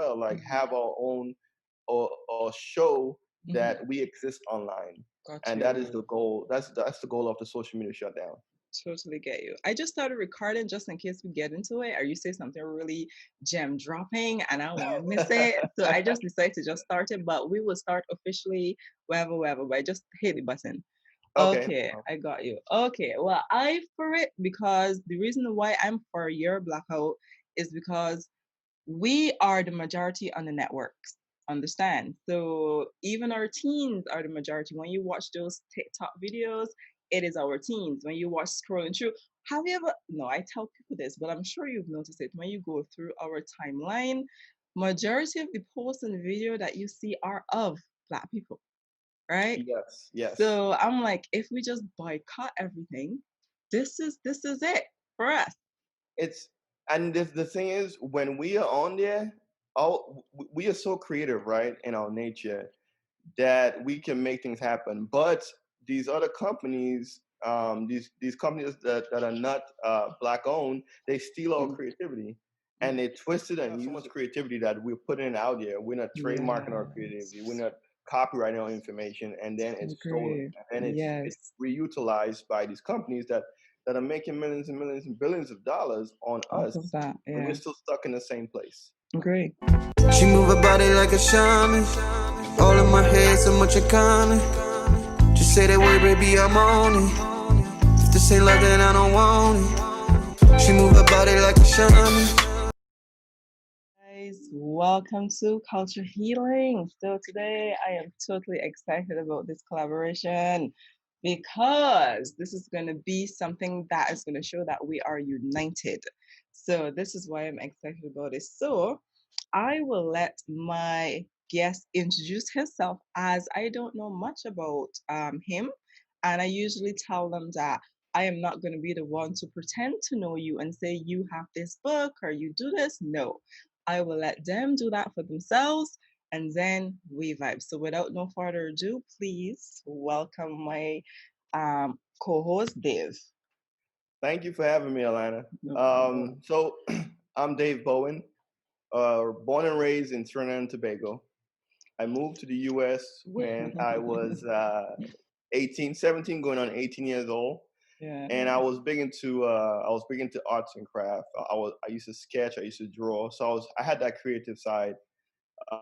well, like have our own or show that we exist online. Got And that is you. the goal. That's the goal of the social media shutdown. Totally get you. I just started recording just in case we get into it, or you say something really gem dropping and I won't miss it. So I just decided to just start it, but we will start officially wherever. But I just hit the button. Okay. Okay, I got you. Okay, well, I for it because the reason why I'm for your blackout is because we are the majority on the networks. Understand? So even our teens are the majority. When you watch those TikTok videos, it is our teens. When you watch scrolling through, have you ever? No, I tell people this, but I'm sure you've noticed it. When you go through our timeline, majority of the posts and video that you see are of Black people, right? Yes, yes. So I'm like, if we just boycott everything, this is it for us. It's and the thing is, when we are on there, all we are so creative, right, in our nature that we can make things happen. But these other companies, these companies that are not Black owned, they steal our creativity and they twist it and use so much creativity that we're putting it out there. We're not trademarking our creativity. We're Yes. not copywriting our information, and then it's stolen, Agree. and then it's Yes. reutilized by these companies that are making millions and millions and billions of dollars on Off of us, that. and we're Yeah. still stuck in the same place. Agree. She move her body like a shaman. All in my head, so much in common. Just say that word, baby, I'm on it. If this ain't love, then I don't want it. She move her body like a shaman. Guys, welcome to Culture Healing. So today I am totally excited about this collaboration because this is going to be something that is going to show that we are united. So this is why I'm excited about it. So I will let my guest introduce himself as I don't know much about him. And I usually tell them that I am not going to be the one to pretend to know you and say you have this book or you do this. No, I will let them do that for themselves and then we vibe. So without no further ado, please welcome my co-host Dave. Thank you for having me, Alana. No problem. So I'm Dave Bowen, born and raised in Trinidad and Tobago. I moved to the U.S. when I was 18, 17, going on 18 years old, Yeah. and I was big into arts and craft. I used to sketch, I used to draw, so I had that creative side.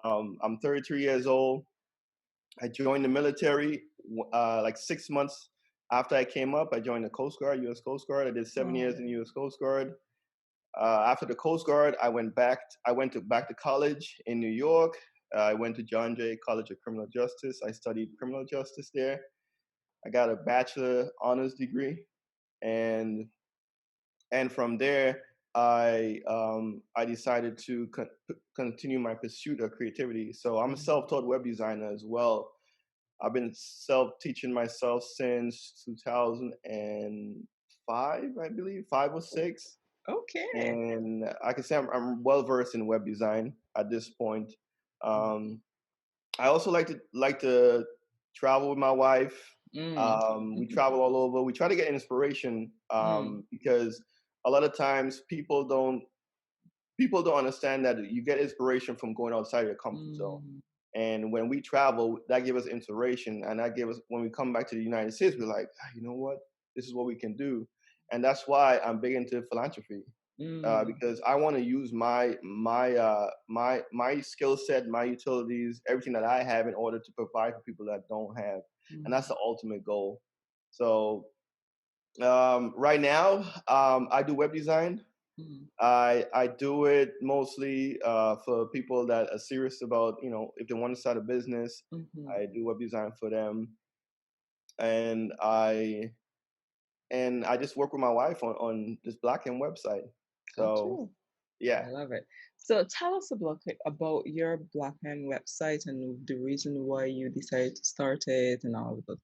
I'm 33 years old. I joined the military like 6 months after I came up. I joined the Coast Guard, U.S. Coast Guard. I did 7 years in the U.S. Coast Guard. After the Coast Guard, I went back. I went back to college in New York. I went to John Jay College of Criminal Justice. I studied criminal justice there. I got a bachelor honors degree, and from there, I decided to continue my pursuit of creativity. So I'm a self-taught web designer as well. I've been self-teaching myself since 2005, I believe, 5 or 6. Okay. And I can say I'm well versed in web design at this point. Um, I also like to travel with my wife. We travel all over. We try to get inspiration because a lot of times people don't understand that you get inspiration from going outside your comfort zone. And when we travel, that gives us inspiration, and that gives us, when we come back to the United States, we're like, you know what, this is what we can do, and that's why I'm big into philanthropy. Because I want to use my skill set, my utilities, everything that I have in order to provide for people that don't have, and that's the ultimate goal. So right now, I do web design. I do it mostly for people that are serious about, if they want to start a business. I do web design for them, and I just work with my wife on this BLKEM website. Got So you. yeah. I love it. So tell us about your Black Man website and the reason why you decided to start it and all of that.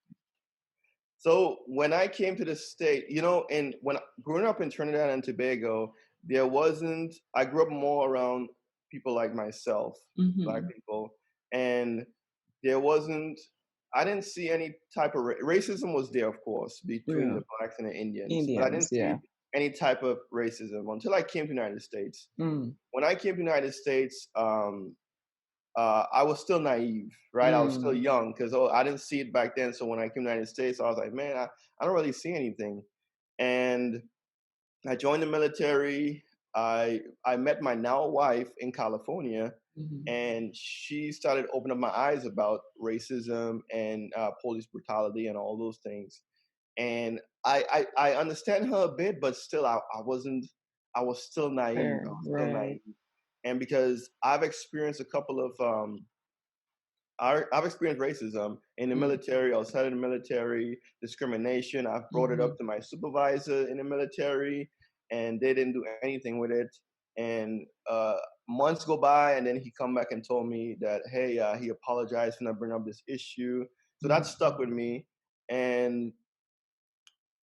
So when I came to the state, and when growing up in Trinidad and Tobago, I grew up more around people like myself, Black people, and there wasn't, I didn't see any type of racism was there, of course, between Yeah. the Blacks and the Indians, but I Indians, didn't see yeah. any type of racism until I came to the United States. When I came to the United States, I was still naive, right? I was still young because I didn't see it back then. So when I came to the United States, I was like, man, I don't really see anything. And I joined the military. I met my now wife in California, and she started opening up my eyes about racism and police brutality and all those things. And I understand her a bit, but still I wasn't. I was still naive. I was still naive. And because I've experienced a couple of I've experienced racism in the military, outside of the military, discrimination. I've brought it up to my supervisor in the military, and they didn't do anything with it. And months go by, and then he come back and told me that, hey, he apologized for not bringing up this issue. So that stuck with me. And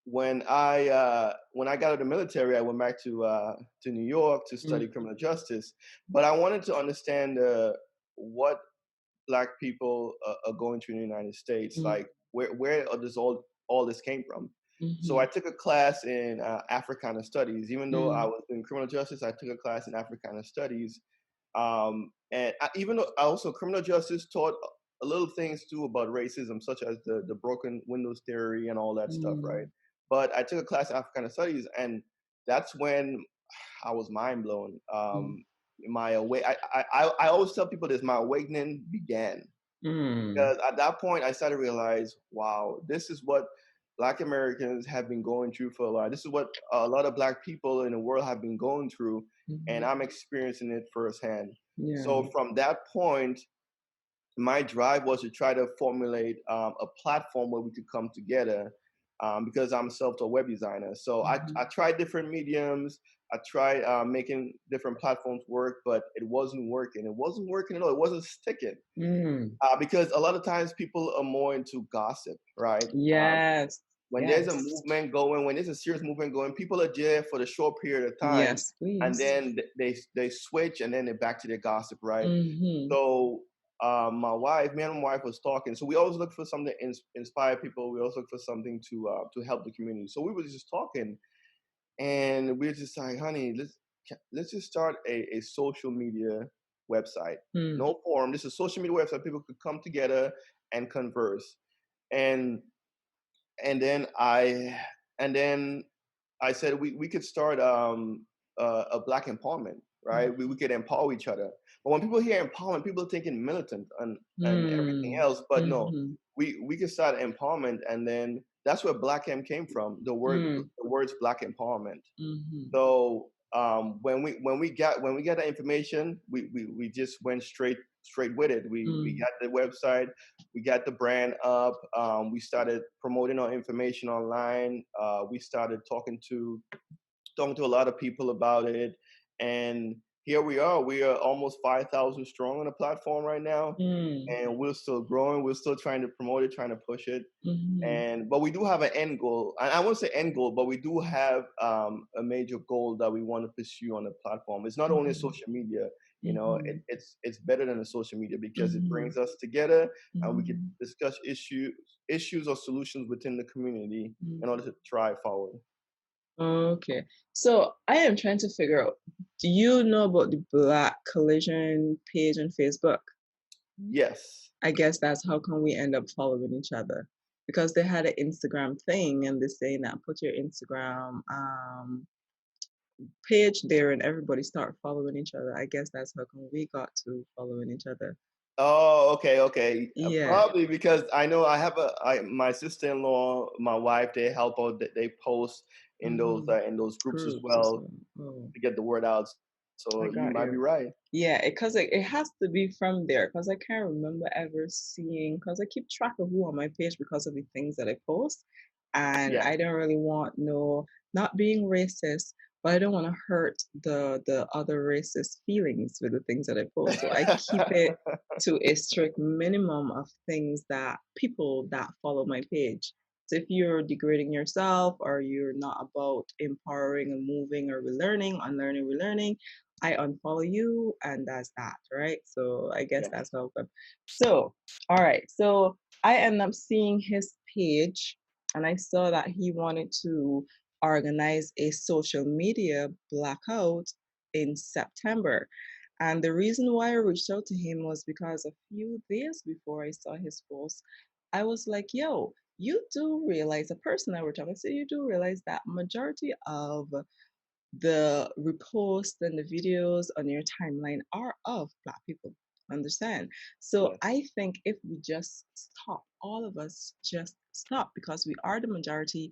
when I got out of the military, I went back to New York to study criminal justice. But I wanted to understand what Black people are going through in the United States, like where does all this came from. So I took a class in Africana Studies. Even though I was doing criminal justice, I took a class in Africana Studies. And even though also criminal justice taught a little things too about racism, such as the broken windows theory and all that stuff, right? But I took a class in Africana Studies, and that's when I was mind blown. I always tell people this: my awakening began because at that point I started to realize, wow, this is what Black Americans have been going through for a lot. This is what a lot of Black people in the world have been going through, and I'm experiencing it firsthand. So from that point, my drive was to try to formulate a platform where we could come together, because I'm a self-taught web designer. So I tried different mediums. I tried making different platforms work, but it wasn't working. It wasn't working at all. It wasn't sticking because a lot of times people are more into gossip, right? When there's a movement going, when there's a serious movement going, people are there for the short period of time, and then they switch, and then they're back to their gossip, right? So me and my wife was talking. So we always look for something to inspire people. We also look for something to help the community. So we were just talking, and we were just like, honey, let's just start a social media website. No forum. This is a social media website. People could come together and converse. And then I said we could start a Black empowerment, right? We could empower each other. But when people hear empowerment, people are thinking militant and everything else. But no, we could start empowerment, and then that's where BLKEM came from. The words Black empowerment. So when we got that information, we just went straight with it. We got the website, we got the brand up, we started promoting our information online, we started talking to a lot of people about it, and here we are. We are almost 5,000 strong on the platform right now, and we're still growing. We're still trying to promote it, trying to push it, but we do have an end goal. I won't say end goal, but we do have a major goal that we want to pursue on the platform. It's not only social media. You know, it's better than the social media because it brings us together, and we can discuss issues or solutions within the community in order to drive forward. Okay, so I am trying to figure out, do you know about the Black Collision page on Facebook? Yes. I guess that's how come we end up following each other, because they had an Instagram thing and they're saying that put your Instagram page there and everybody start following each other. I guess that's how come we got to following each other. Oh, okay. Yeah. Probably because I know I have my sister-in-law, my wife. They help out. They post in those groups as well to get the word out. So you might be right. Yeah, because it has to be from there, because I can't remember ever seeing, because I keep track of who on my page because of the things that I post, and I don't really want not being racist, but I don't want to hurt the other racist feelings with the things that I post. So I keep it to a strict minimum of things that people that follow my page. So if you're degrading yourself or you're not about empowering and moving or relearning, I unfollow you, and that's that, right? So I guess that's how. So, all right. So I ended up seeing his page, and I saw that he wanted to organize a social media blackout in September. And the reason why I reached out to him was because a few days before I saw his post, I was like, yo, you do realize, a person I were talking to, you do realize that majority of the reposts and the videos on your timeline are of Black people. Understand? So Yes. I think if we just stop, all of us just stop, because we are the majority,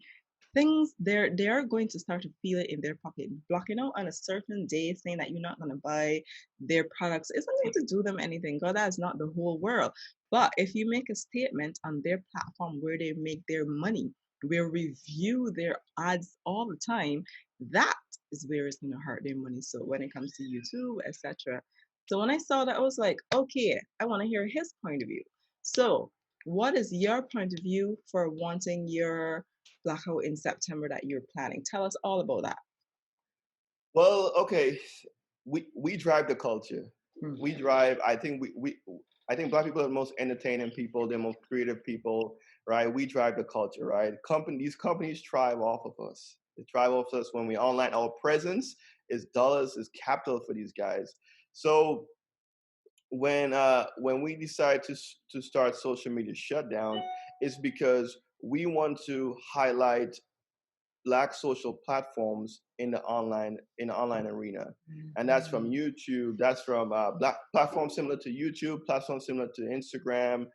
things they're going to start to feel it in their pocket. Blocking out on a certain day, saying that you're not going to buy their products, isn't going to do them anything. God, that's not the whole world. But if you make a statement on their platform where they make their money, where review their ads all the time, that is where it's going to hurt their money. So when it comes to YouTube, etc. So when I saw that, I was like, okay, I want to hear his point of view. So what is your point of view for wanting your blackout in September that you're planning? Tell us all about that. Well, okay, we drive the culture. We drive. I think I think Black people are the most entertaining people. They're most creative people, right? We drive the culture, right? These companies thrive off of us. They thrive off of us when we online. Our presence is dollars, is capital for these guys. So when we decide to start social media shutdown, it's because we want to highlight Black social platforms in the online arena, and that's from YouTube. That's from Black platforms similar to YouTube, platforms similar to Instagram,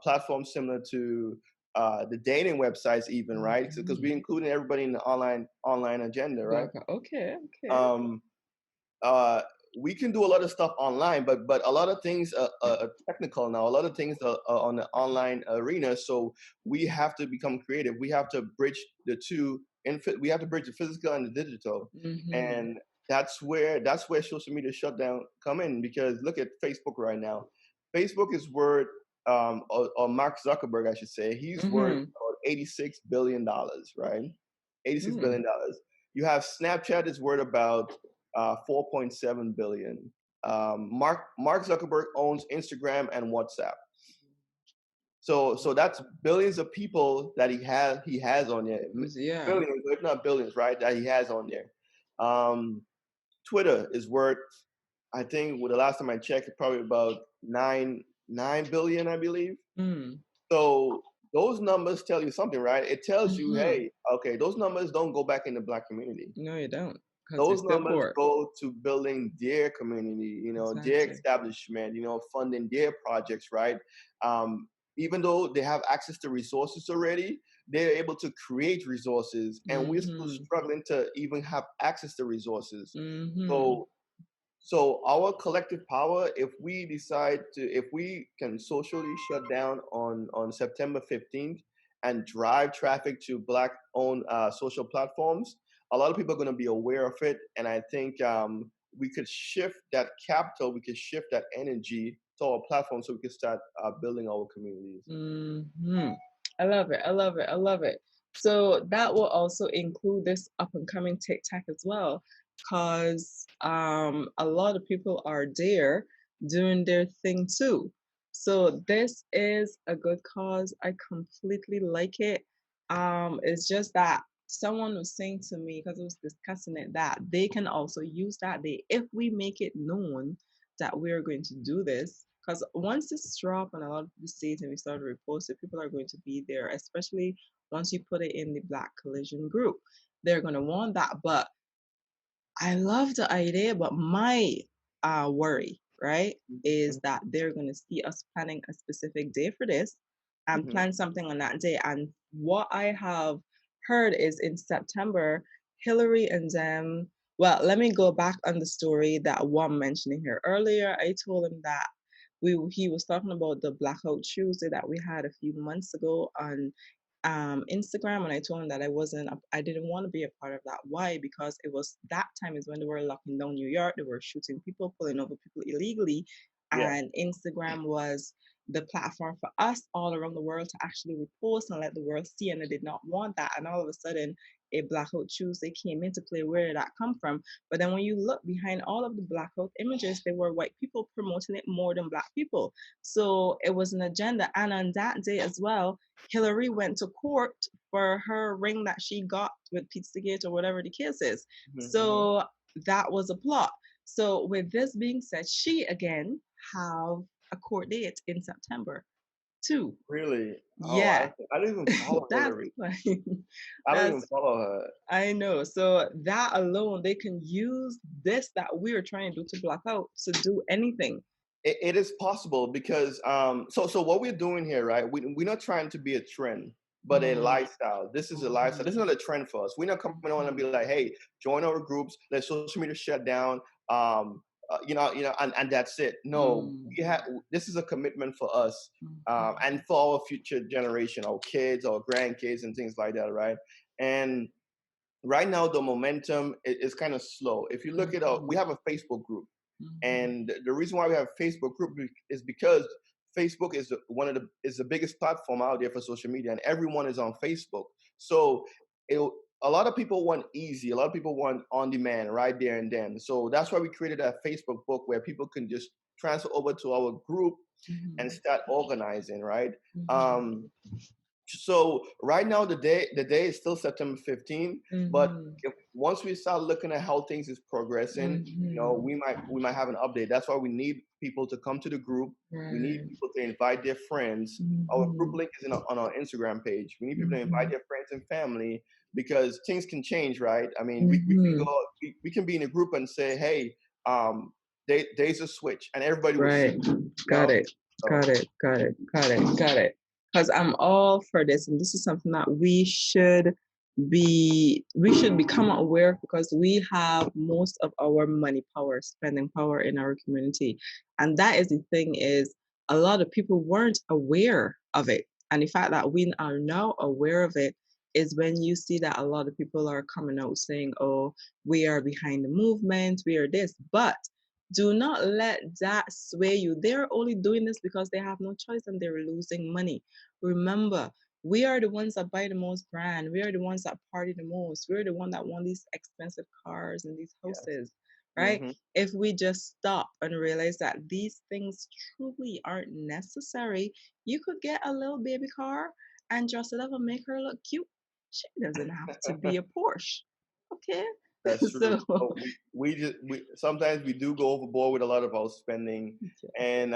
platforms similar to the dating websites, even, right? Because we including everybody in the online agenda, right? Okay. Um, uh, we can do a lot of stuff online, but a lot of things are technical now. A lot of things are on the online arena, so we have to become creative. We have to bridge the two, and we have to bridge the physical and the digital, and that's where social media shutdown come in. Because look at Facebook right now. Facebook is worth, or Mark Zuckerberg, I should say, he's worth about $86 billion, right? $86 billion. You have Snapchat is worth about 4.7 billion. Mark Zuckerberg owns Instagram and WhatsApp. So that's billions of people that he has on there. Yeah. Billions, if not billions, right? That he has on there. Twitter is worth, I think, the last time I checked, probably about 9 billion, I believe. So those numbers tell you something, right? It tells you, hey, okay, those numbers don't go back in the Black community. No, you don't. Those numbers go to building their community, their establishment, funding their projects, right? Even though they have access to resources already, they're able to create resources, and we're still struggling to even have access to resources. So our collective power, if we can socially shut down on September 15th and drive traffic to Black-owned social platforms, a lot of people are going to be aware of it, and I think we could shift that capital, we could shift that energy to our platform, so we can start building our communities. I love it. So that will also include this up and coming TikTok as well, because a lot of people are there doing their thing too. So this is a good cause. I completely like it. It's just that someone was saying to me, because I was discussing it, that they can also use that day if we make it known that we're going to do this. Because once this drop on a lot of the states and we start to repost it, people are going to be there, especially once you put it in the Black Collision group. They're going to want that. But I love the idea, but my worry, right, is that they're going to see us planning a specific day for this and plan something on that day. And what I have heard is in September, Hillary and them, well, let me go back on the story that one mentioning here earlier. I told him that he was talking about the Blackout Tuesday that we had a few months ago on Instagram, and I told him that I didn't want to be a part of that. Why? Because it was that time is when they were locking down New York. They were shooting people, pulling over people illegally, and Instagram was the platform for us all around the world to actually repost and let the world see. And I did not want that. And all of a sudden, a Blackout Tuesday came into play, where did that come from? But then when you look behind all of the blackout images, they were white people promoting it more than black people. So it was an agenda. And on that day as well, Hillary went to court for her ring that she got with Pizzagate or whatever the case is. So that was a plot. So with this being said, she again have a court date in September too. Really? Yeah. Oh, I don't even follow That's Hillary. like, I don't even follow her. I know. So that alone, they can use this that we're trying to do to block out to do anything. It is possible because so what we're doing here, right? We're not trying to be a trend, but a lifestyle. This is a lifestyle. This is not a trend for us. We're not coming on and be like, hey, join our groups, let social media shut down. And that's it. No, this is a commitment for us, and for our future generation, our kids, our grandkids, and things like that, right? And right now, the momentum is kind of slow. If you look at we have a Facebook group, and the reason why we have a Facebook group is because Facebook is the biggest platform out there for social media, and everyone is on Facebook. So a lot of people want easy. A lot of people want on demand right there and then. So that's why we created a Facebook book where people can just transfer over to our group and start organizing, right? So right now the day is still September 15, but once we start looking at how things is progressing, we might have an update. That's why we need people to come to the group. We need people to invite their friends. Our group link is on our Instagram page. We need people to invite their friends and family, because things can change, right? I mean, we can be in a group and say, hey, there's a switch, and everybody will see. Got it. Because I'm all for this, and this is something that we should become aware of, because we have most of our money power, spending power in our community. And that is the thing, is a lot of people weren't aware of it. And the fact that we are now aware of it is when you see that a lot of people are coming out saying, oh, we are behind the movement, we are this. But do not let that sway you. They're only doing this because they have no choice and they're losing money. Remember, we are the ones that buy the most brand. We are the ones that party the most. We're the one that want these expensive cars and these houses, right? If we just stop and realize that these things truly aren't necessary, you could get a little baby car and dress it up and make her look cute. She doesn't have to be a Porsche, okay? That's true. So we sometimes we do go overboard with a lot of our spending, and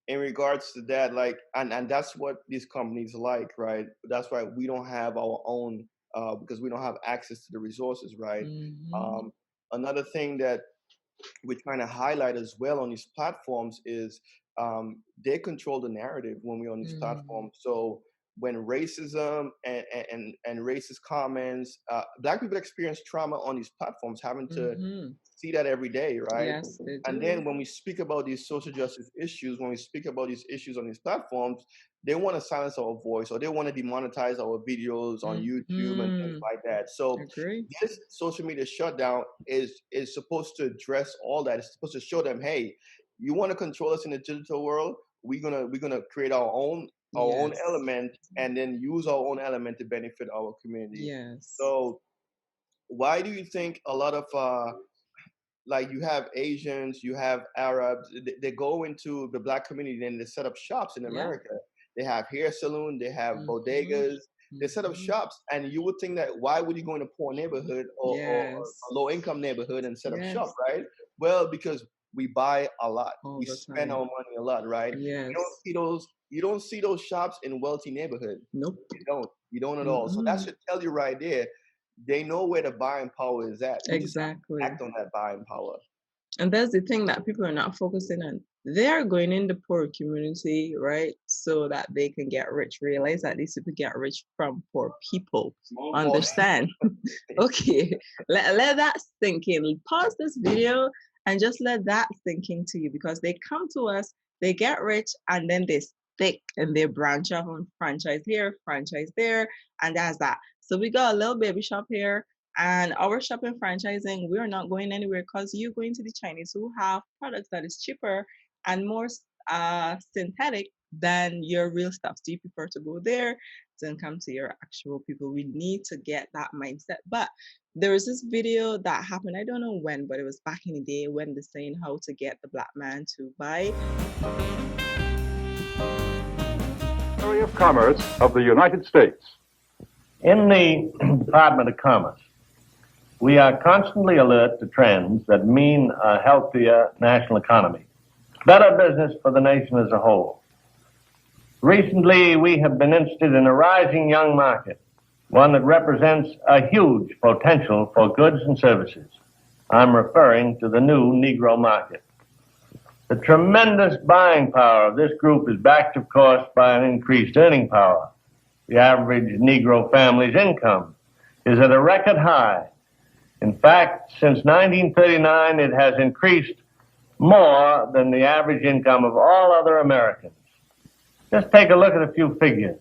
in regards to that, like, and that's what these companies like, right? That's why we don't have our own, because we don't have access to the resources, right? Another thing that we're trying to highlight as well on these platforms is they control the narrative when we're on these platforms. So when racism and racist comments, Black people experience trauma on these platforms, having to see that every day, right? Yes, they do. And then when we speak about these social justice issues, when we speak about these issues on these platforms, they want to silence our voice, or they want to demonetize our videos on YouTube and things like that. So this social media shutdown is supposed to address all that. It's supposed to show them, hey, you want to control us in the digital world? We're gonna create our own element, and then use our own element to benefit our community. Yes. So why do you think a lot of like, you have Asians, you have Arabs, they go into the Black community and they set up shops in America? They have hair salon, they have bodegas, they set up shops, and you would think that why would you go in a poor neighborhood or a low income neighborhood and set up shop, right? Well, because we buy a lot, we spend our money a lot, right? Yes. You don't see those shops in wealthy neighborhood. Nope. You don't at all. So that should tell you right there, they know where the buying power is at. We just have to act on that buying power. And that's the thing that people are not focusing on. They're going in the poor community, right, so that they can get rich. Realize that these people get rich from poor people. Understand? Okay, let that sink in. Pause this video and just let that sink into you, because they come to us, they get rich, and then they stick and they branch off on franchise here, franchise there, and that's that. So we got a little baby shop here, and our shopping franchising, we're not going anywhere, because you're going to the Chinese who have products that is cheaper and more synthetic than your real stuff. So you prefer to go there than come to your actual people. We need to get that mindset. But there was this video that happened, I don't know when, but it was back in the day when they're saying how to get the black man to buy. Secretary of Commerce of the United States. In the Department of Commerce, we are constantly alert to trends that mean a healthier national economy, better business for the nation as a whole. Recently, we have been interested in a rising young market, one that represents a huge potential for goods and services. I'm referring to the new Negro market. The tremendous buying power of this group is backed, of course, by an increased earning power. The average Negro family's income is at a record high. In fact, since 1939, it has increased more than the average income of all other Americans. Just take a look at a few figures.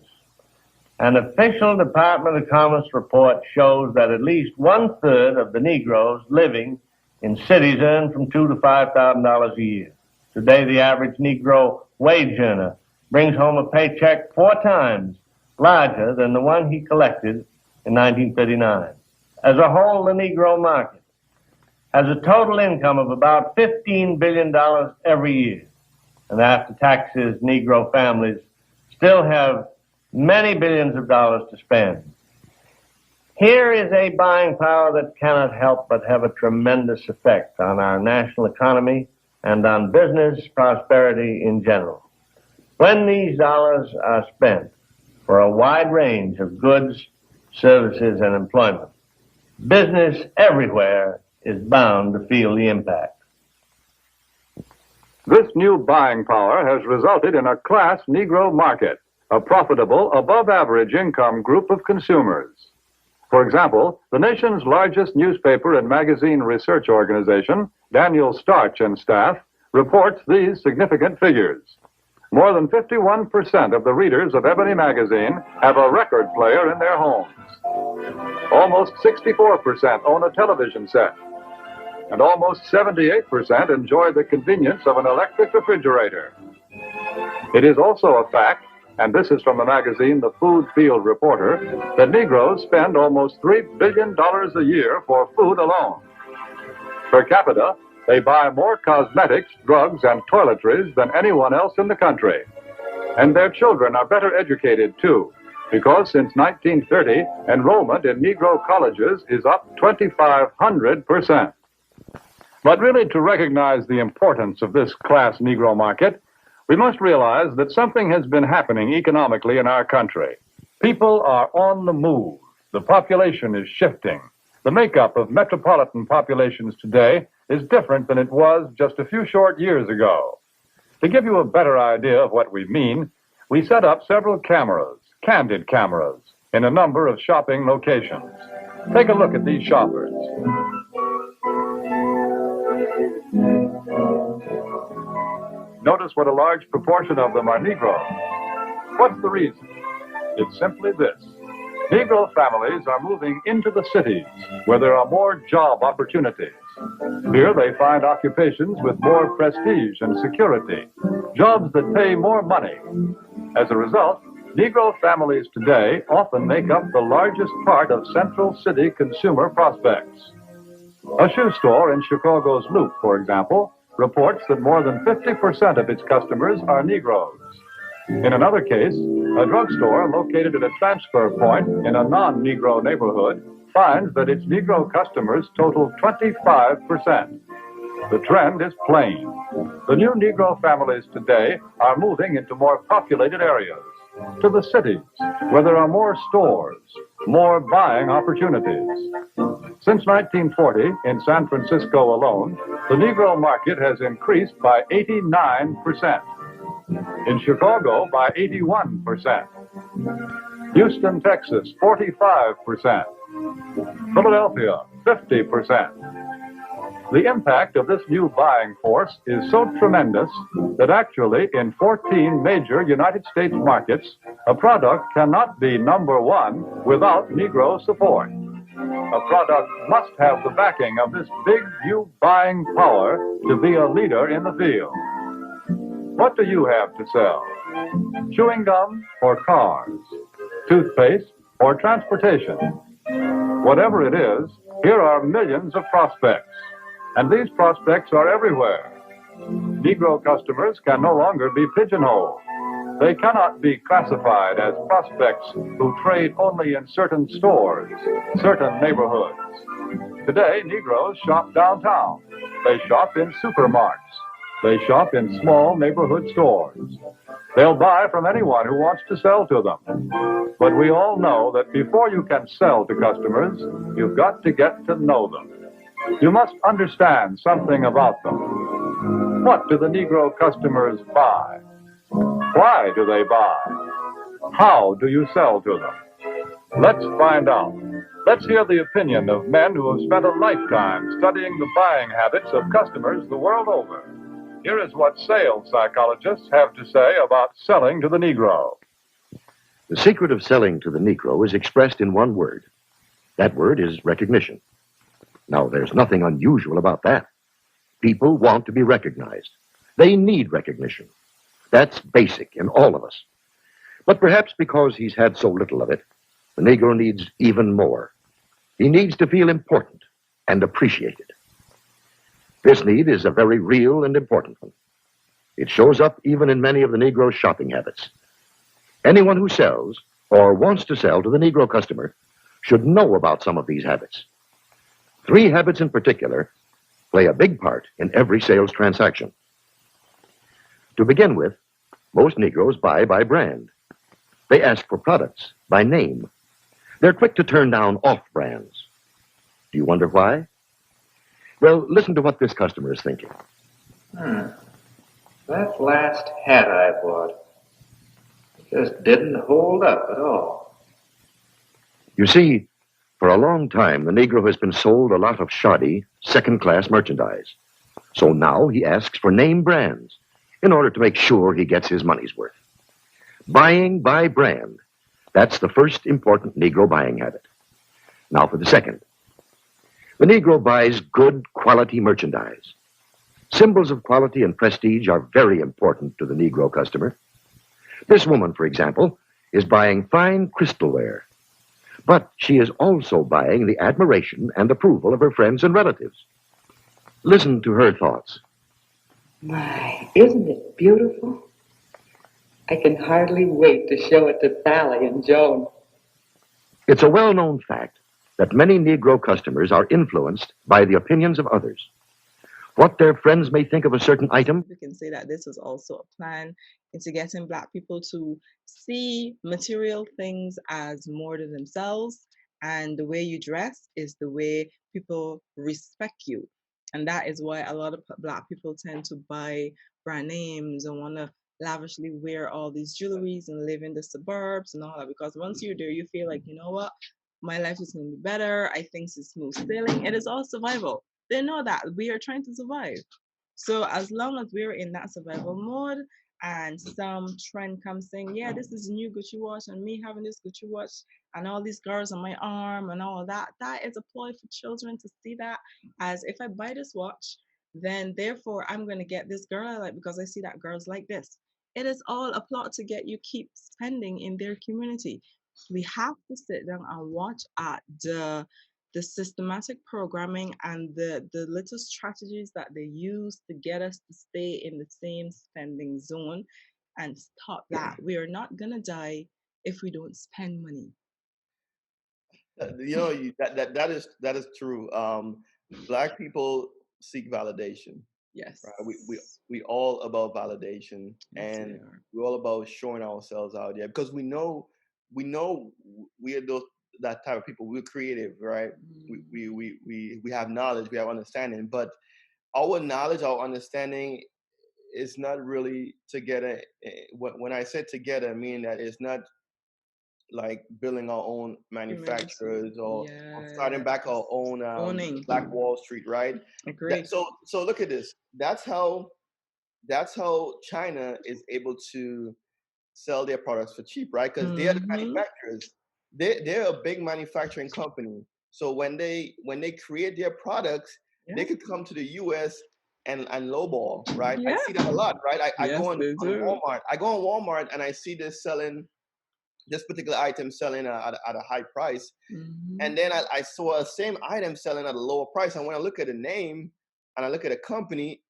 An official Department of Commerce report shows that at least 1/3 of the Negroes living in cities earn from $2,000 to $5,000 a year. Today, the average Negro wage earner brings home a paycheck 4 times larger than the one he collected in 1939. As a whole, the Negro market has a total income of about $15 billion every year. And after taxes, Negro families still have many billions of dollars to spend. Here is a buying power that cannot help but have a tremendous effect on our national economy and on business prosperity in general. When these dollars are spent for a wide range of goods, services, and employment, business everywhere is bound to feel the impact. This new buying power has resulted in a class Negro market, a profitable, above-average income group of consumers. For example, the nation's largest newspaper and magazine research organization, Daniel Starch and Staff, reports these significant figures. More than 51% of the readers of Ebony magazine have a record player in their homes. Almost 64% own a television set. And almost 78% enjoy the convenience of an electric refrigerator. It is also a fact, and this is from the magazine The Food Field Reporter, that Negroes spend almost $3 billion a year for food alone. Per capita, they buy more cosmetics, drugs, and toiletries than anyone else in the country. And their children are better educated, too, because since 1930, enrollment in Negro colleges is up 2,500%. But really, to recognize the importance of this class Negro market, we must realize that something has been happening economically in our country. People are on the move. The population is shifting. The makeup of metropolitan populations today is different than it was just a few short years ago. To give you a better idea of what we mean, we set up several cameras, candid cameras, in a number of shopping locations. Take a look at these shoppers. Notice what a large proportion of them are Negro. What's the reason? It's simply this. Negro families are moving into the cities where there are more job opportunities. Here they find occupations with more prestige and security, jobs that pay more money. As a result, Negro families today often make up the largest part of central city consumer prospects. A shoe store in Chicago's Loop, for example, reports that more than 50% of its customers are Negroes. In another case, a drugstore located at a transfer point in a non-Negro neighborhood finds that its Negro customers total 25%. The trend is plain. The new Negro families today are moving into more populated areas, to the cities, where there are more stores, more buying opportunities. Since 1940, in San Francisco alone, the Negro market has increased by 89%. In Chicago, by 81%. Houston, Texas, 45%. Philadelphia, 50%. The impact of this new buying force is so tremendous that actually in 14 major United States markets, a product cannot be number one without Negro support. A product must have the backing of this big new buying power to be a leader in the field. What do you have to sell? chewing gum for cars, toothpaste for transportation. Whatever it is, here are millions of prospects, and these prospects are everywhere. Negro customers can no longer be pigeonholed. They cannot be classified as prospects who trade only in certain stores, certain neighborhoods. Today, Negroes shop downtown. They shop in supermarkets. They shop in small neighborhood stores. They'll buy from anyone who wants to sell to them. But we all know that before you can sell to customers, you've got to get to know them. You must understand something about them. What do the Negro customers buy? Why do they buy? How do you sell to them? Let's find out. Let's hear the opinion of men who have spent a lifetime studying the buying habits of customers the world over. Here is what sales psychologists have to say about selling to the Negro. The secret of selling to the Negro is expressed in one word. That word is recognition. Now, there's nothing unusual about that. People want to be recognized. They need recognition. That's basic in all of us. But perhaps because he's had so little of it, the Negro needs even more. He needs to feel important and appreciated. This need is a very real and important one. It shows up even in many of the Negro's shopping habits. Anyone who sells or wants to sell to the Negro customer should know about some of these habits. 3 habits in particular play a big part in every sales transaction. To begin with, most Negroes buy by brand. They ask for products by name. They're quick to turn down off-brands. Do you wonder why? Well, listen to what this customer is thinking. That last hat I bought just didn't hold up at all. You see, for a long time, the Negro has been sold a lot of shoddy, second-class merchandise. So now he asks for name brands in order to make sure he gets his money's worth. Buying by brand, that's the first important Negro buying habit. Now for the second. The Negro buys good quality merchandise. Symbols of quality and prestige are very important to the Negro customer. This woman, for example, is buying fine crystalware. But she is also buying the admiration and approval of her friends and relatives. Listen to her thoughts. My, isn't it beautiful? I can hardly wait to show it to Sally and Joan. It's a well-known fact that many Negro customers are influenced by the opinions of others. What their friends may think of a certain item. We can say that this was also a plan into getting Black people to see material things as more than themselves, and the way you dress is the way people respect you. And that is why a lot of Black people tend to buy brand names and want to lavishly wear all these jewelries and live in the suburbs and all that, because once you're there, you feel like, you know what, my life is going to be better. I think it's smooth sailing. It is all survival. They know that we are trying to survive. So as long as we're in that survival mode and some trend comes saying, yeah, this is a new Gucci watch, and me having this Gucci watch and all these girls on my arm and all of that, that is a ploy for children to see that as, if I buy this watch, then therefore I'm going to get this girl I like because I see that girls like this. It is all a plot to get you keep spending in their community. We have to sit down and watch at the systematic programming and the little strategies that they use to get us to stay in the same spending zone and stop that. We are not gonna die if we don't spend money. You know, that is true. Black people seek validation. Yes. Right? We all about validation, Yes, and we are. we're all about showing ourselves out there because we know we are those that type of people. We're creative, right? We have knowledge, we have understanding, but our knowledge, our understanding is not really together. When I say together, I mean that it's not like building our own manufacturers or starting back our own Owning. Black Wall Street, right? Agree. So look at this. That's how China is able to sell their products for cheap, right? Because they are the manufacturers. They're a big manufacturing company. So when they create their products, they could come to the U.S. and lowball, right? Yeah. I see that a lot, right? I Yes, go on they do. Walmart. I go on Walmart and I see this particular item selling at a high price. Mhm. And then I saw a same item selling at a lower price. And when I look at the name and I look at the company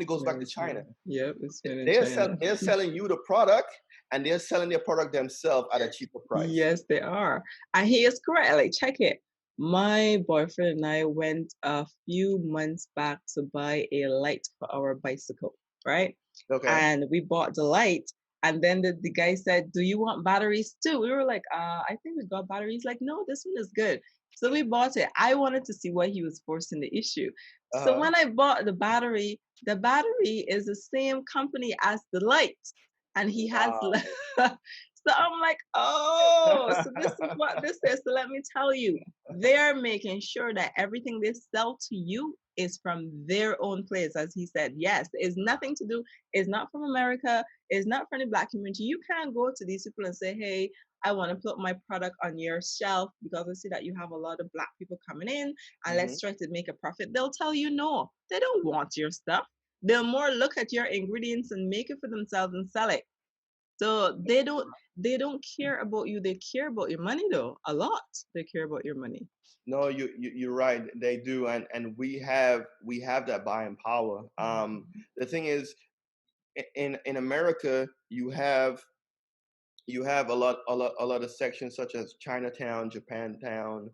goes back to China. Yep, it's been in China. They're selling you the product, and they're selling their product themselves at a cheaper price. Yes, they are. And he is correct. Like, check it. My boyfriend and I went a few months back to buy a light for our bicycle, right? Okay. And we bought the light. And then the guy said, "Do you want batteries too?" We were like, I think we got batteries. Like, no, this one is good. So we bought it. I wanted to see what he was forcing the issue. So when I bought the battery is the same company as the light. And he has, so I'm like, oh, so this is what this is. So let me tell you, they're making sure that everything they sell to you is from their own place. As he said, yes, it's nothing to do, it's not from America, it's not from the Black community. You can't go to these people and say, hey, I want to put my product on your shelf because I see that you have a lot of Black people coming in and let's try to make a profit. They'll tell you no, they don't want your stuff. They'll more look at your ingredients and make it for themselves and sell it. So they don't care about you. They care about your money though. A lot. They care about your money. No, you're right. They do, and we have that buying power. The thing is, in America, you have a lot of sections such as Chinatown, Japantown,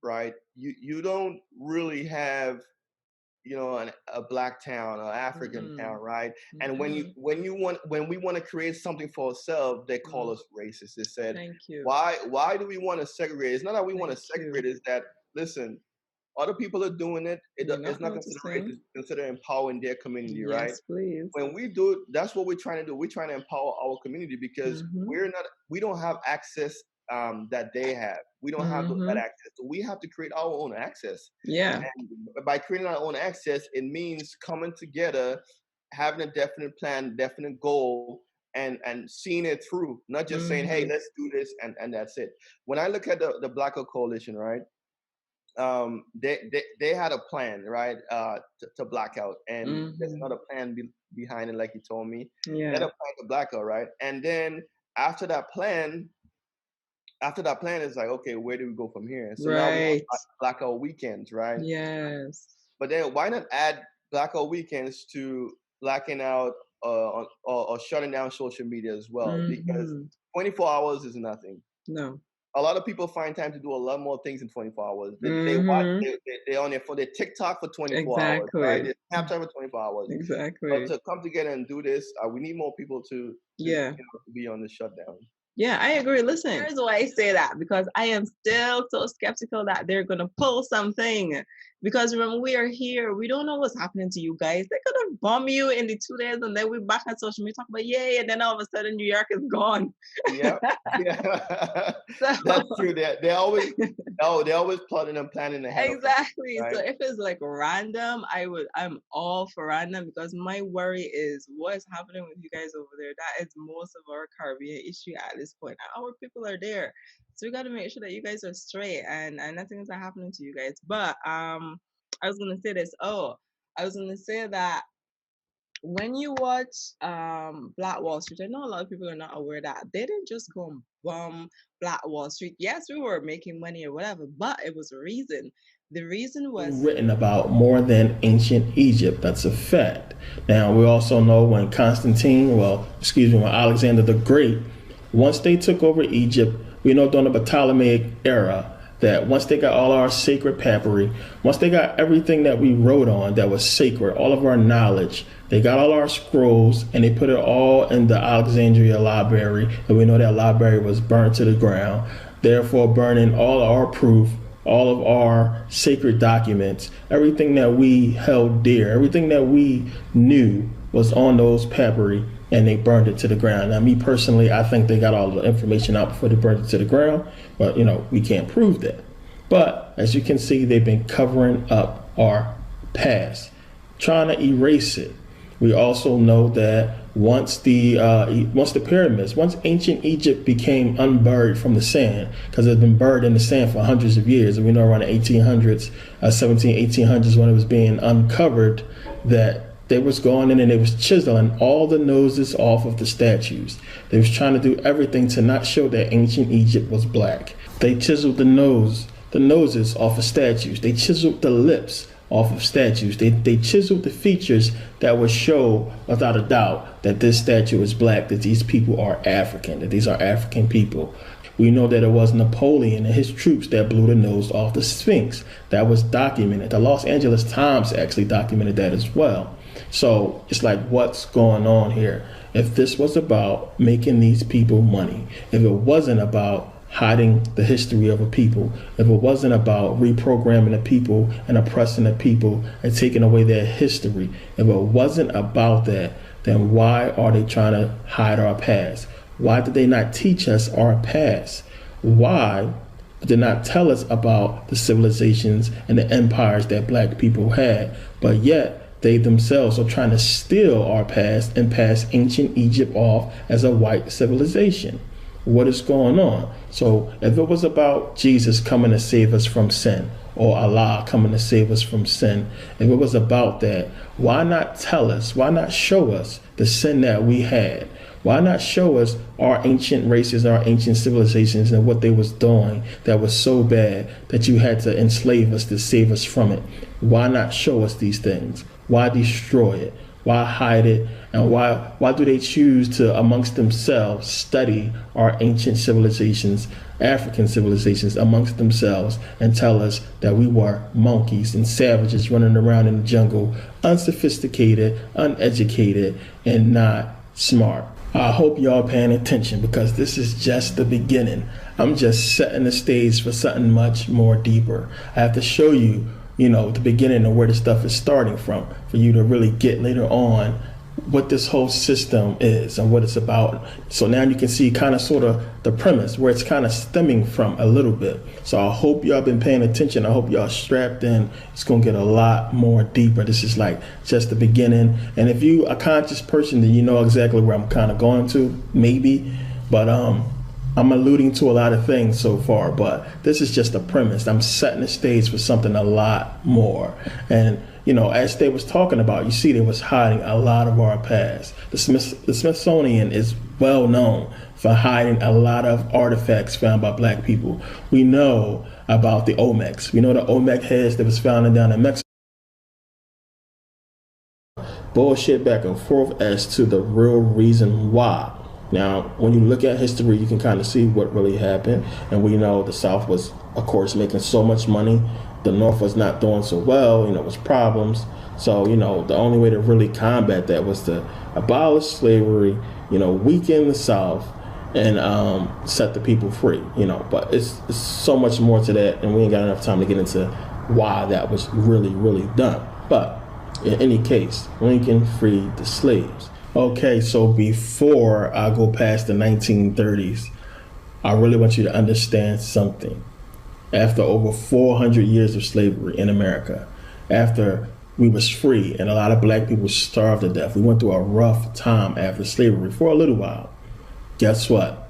right? You don't really have, a Black town or African town, right? And when we want to create something for ourselves, they call us racist. They said, Thank you. Why do we want to segregate? It's not that we want to segregate. It's that, listen, other people are doing it. It's not considered empowering their community, right? Yes, please. When we do it, that's what we're trying to do. We're trying to empower our community because we don't have access that they have. We don't have that access. So we have to create our own access. Yeah. And by creating our own access, it means coming together, having a definite plan, definite goal, and seeing it through. Not just saying, hey, let's do this and that's it. When I look at the Blackout Coalition, right? They had a plan, right, to black out, and there's another plan behind it, like you told me. They had a plan to black out, right? And then after that plan is like, okay, where do we go from here? So now we have blackout weekends, right? Yes. But then why not add blackout weekends to blacking out or shutting down social media as well? Because 24 hours is nothing. No. A lot of people find time to do a lot more things in 24 hours. They watch, they're on their phone, they TikTok for 24 hours, right? They Snapchat for 24 hours. Exactly. But to come together and do this, we need more people to be on the shutdown. Yeah, I agree. Listen, here's why I say that, because I am still so skeptical that they're going to pull something. Because when we are here, we don't know what's happening to you guys. They could have bombed you in the 2 days and then we're back on social media talking about, yay, and then all of a sudden New York is gone. Yeah. That's true. They always plotting and planning ahead. Exactly. Right? So if it's like random, I'm all for random, because my worry is what is happening with you guys over there. That is most of our Caribbean issue at this point. Our people are there. So we got to make sure that you guys are straight and nothing is happening to you guys. But I was going to say this. I was going to say that when you watch Black Wall Street, I know a lot of people are not aware that they didn't just go and bomb Black Wall Street. Yes, we were making money or whatever, but it was a reason. The reason was written about more than ancient Egypt. That's a fact. Now, we also know when when Alexander the Great, once they took over Egypt, we know during the Ptolemaic era, that once they got all our sacred papyri, once they got everything that we wrote on that was sacred, all of our knowledge, they got all our scrolls and they put it all in the Alexandria library. And we know that library was burnt to the ground, therefore burning all our proof, all of our sacred documents, everything that we held dear, everything that we knew was on those papyri, and they burned it to the ground. Now, me personally, I think they got all the information out before they burned it to the ground, but we can't prove that. But as you can see, they've been covering up our past, trying to erase it. We also know that once the pyramids, once ancient Egypt became unburied from the sand, because it had been buried in the sand for hundreds of years, and we know around the 1800s, 1800s, when it was being uncovered, that they was going in and they was chiseling all the noses off of the statues. They was trying to do everything to not show that ancient Egypt was black. They chiseled the noses off of statues. They chiseled the lips off of statues. They chiseled the features that would show without a doubt that this statue is black, that these people are African, that these are African people. We know that it was Napoleon and his troops that blew the nose off the Sphinx. That was documented. The Los Angeles Times actually documented that as well. So it's like, what's going on here? If this was about making these people money, if it wasn't about hiding the history of a people, if it wasn't about reprogramming the people and oppressing the people and taking away their history, if it wasn't about that, then why are they trying to hide our past? Why did they not teach us our past? Why did they not tell us about the civilizations and the empires that black people had? But yet they themselves are trying to steal our past and pass ancient Egypt off as a white civilization. What is going on? So if it was about Jesus coming to save us from sin, or Allah coming to save us from sin, if it was about that, why not tell us, why not show us the sin that we had? Why not show us our ancient races, our ancient civilizations, and what they was doing that was so bad that you had to enslave us to save us from it? Why not show us these things? Why destroy it? Why hide it? And why do they choose to, amongst themselves, study our ancient civilizations, African civilizations, amongst themselves, and tell us that we were monkeys and savages running around in the jungle, unsophisticated, uneducated, and not smart? I hope y'all paying attention, because this is just the beginning. I'm just setting the stage for something much more deeper. I have to show you, the beginning of where the stuff is starting from, for you to really get later on what this whole system is and what it's about. So now you can see kind of sort of the premise where it's kind of stemming from a little bit. So I hope y'all been paying attention. I hope y'all strapped in. It's going to get a lot more deeper. This is like just the beginning. And if you a conscious person, then you know exactly where I'm kind of going to, maybe. But I'm alluding to a lot of things so far, but this is just a premise. I'm setting the stage for something a lot more. And as they was talking about, you see they was hiding a lot of our past. The Smithsonian is well known for hiding a lot of artifacts found by black people. We know about the Olmecs. We know the Olmec heads that was found down in Mexico. Bullshit back and forth as to the real reason why. Now, when you look at history, you can kind of see what really happened. And we know the South was, of course, making so much money. The North was not doing so well, it was problems. So, the only way to really combat that was to abolish slavery, weaken the South, and set the people free, But it's so much more to that, and we ain't got enough time to get into why that was really, really done. But in any case, Lincoln freed the slaves. Okay, so before I go past the 1930s, I really want you to understand something. After over 400 years of slavery in America, after we was free and a lot of black people starved to death, we went through a rough time after slavery for a little while. Guess what?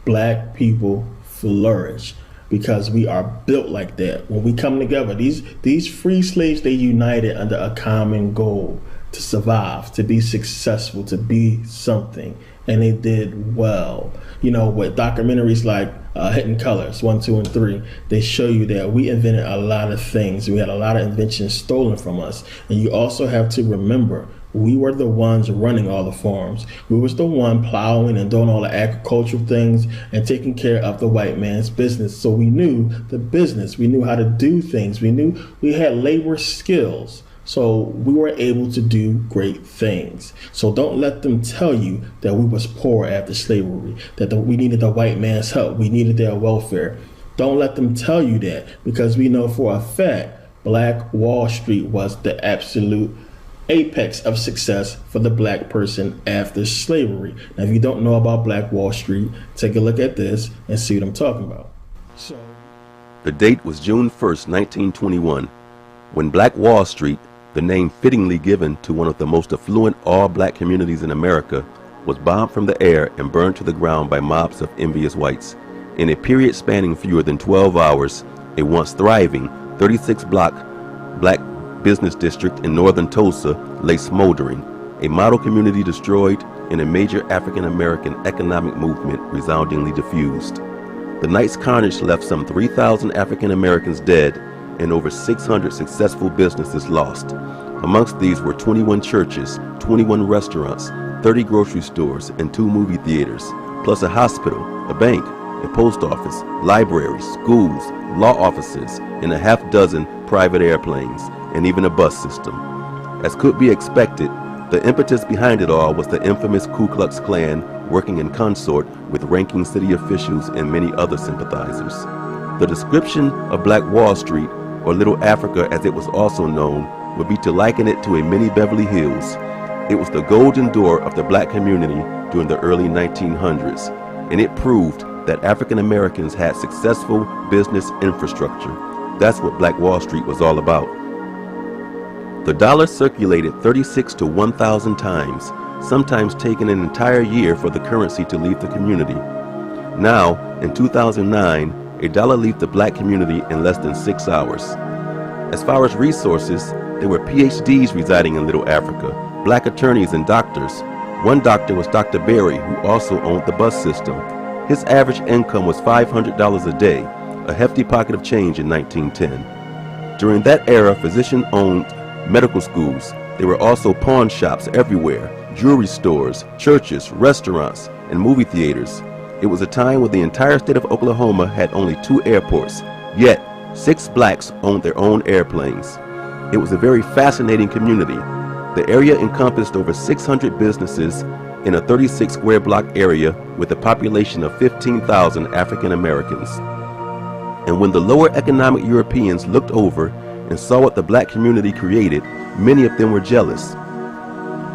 Black people flourish because we are built like that. When we come together, these free slaves, they united under a common goal: to survive, to be successful, to be something. And they did well. With documentaries like Hidden Colors 1, 2, and 3, they show you that we invented a lot of things. We had a lot of inventions stolen from us. And you also have to remember, we were the ones running all the farms. We was the one plowing and doing all the agricultural things and taking care of the white man's business. So we knew the business. We knew how to do things. We knew we had labor skills. So we were able to do great things. So don't let them tell you that we was poor after slavery, that we needed the white man's help, we needed their welfare. Don't let them tell you that, because we know for a fact Black Wall Street was the absolute apex of success for the black person after slavery. Now, if you don't know about Black Wall Street, take a look at this and see what I'm talking about. The date was June 1st, 1921, when Black Wall Street, the name fittingly given to one of the most affluent all-black communities in America, was bombed from the air and burned to the ground by mobs of envious whites. In a period spanning fewer than 12 hours, a once thriving 36-block black business district in northern Tulsa lay smoldering, a model community destroyed, and a major African-American economic movement resoundingly diffused. The night's carnage left some 3,000 African-Americans dead and over 600 successful businesses lost. Amongst these were 21 churches, 21 restaurants, 30 grocery stores, and 2 movie theaters, plus a hospital, a bank, a post office, libraries, schools, law offices, and a half-dozen private airplanes, and even a bus system. As could be expected, the impetus behind it all was the infamous Ku Klux Klan working in consort with ranking city officials and many other sympathizers. The description of Black Wall Street, or Little Africa as it was also known, would be to liken it to a mini Beverly Hills. It was the golden door of the black community during the early 1900s, and it proved that African Americans had successful business infrastructure. That's what Black Wall Street was all about. The dollar circulated 36 to 1,000 times, sometimes taking an entire year for the currency to leave the community. Now, in 2009, a dollar left the black community in less than 6 hours. As far as resources, there were PhDs residing in Little Africa, black attorneys and doctors. One doctor was Dr. Berry, who also owned the bus system. His average income was $500 a day, a hefty pocket of change in 1910. During that era, physician-owned medical schools. There were also pawn shops everywhere, jewelry stores, churches, restaurants, and movie theaters. It was a time when the entire state of Oklahoma had only 2 airports, yet 6 blacks owned their own airplanes. It was a very fascinating community. The area encompassed over 600 businesses in a 36 square block area with a population of 15,000 African Americans. And when the lower economic Europeans looked over and saw what the black community created, many of them were jealous.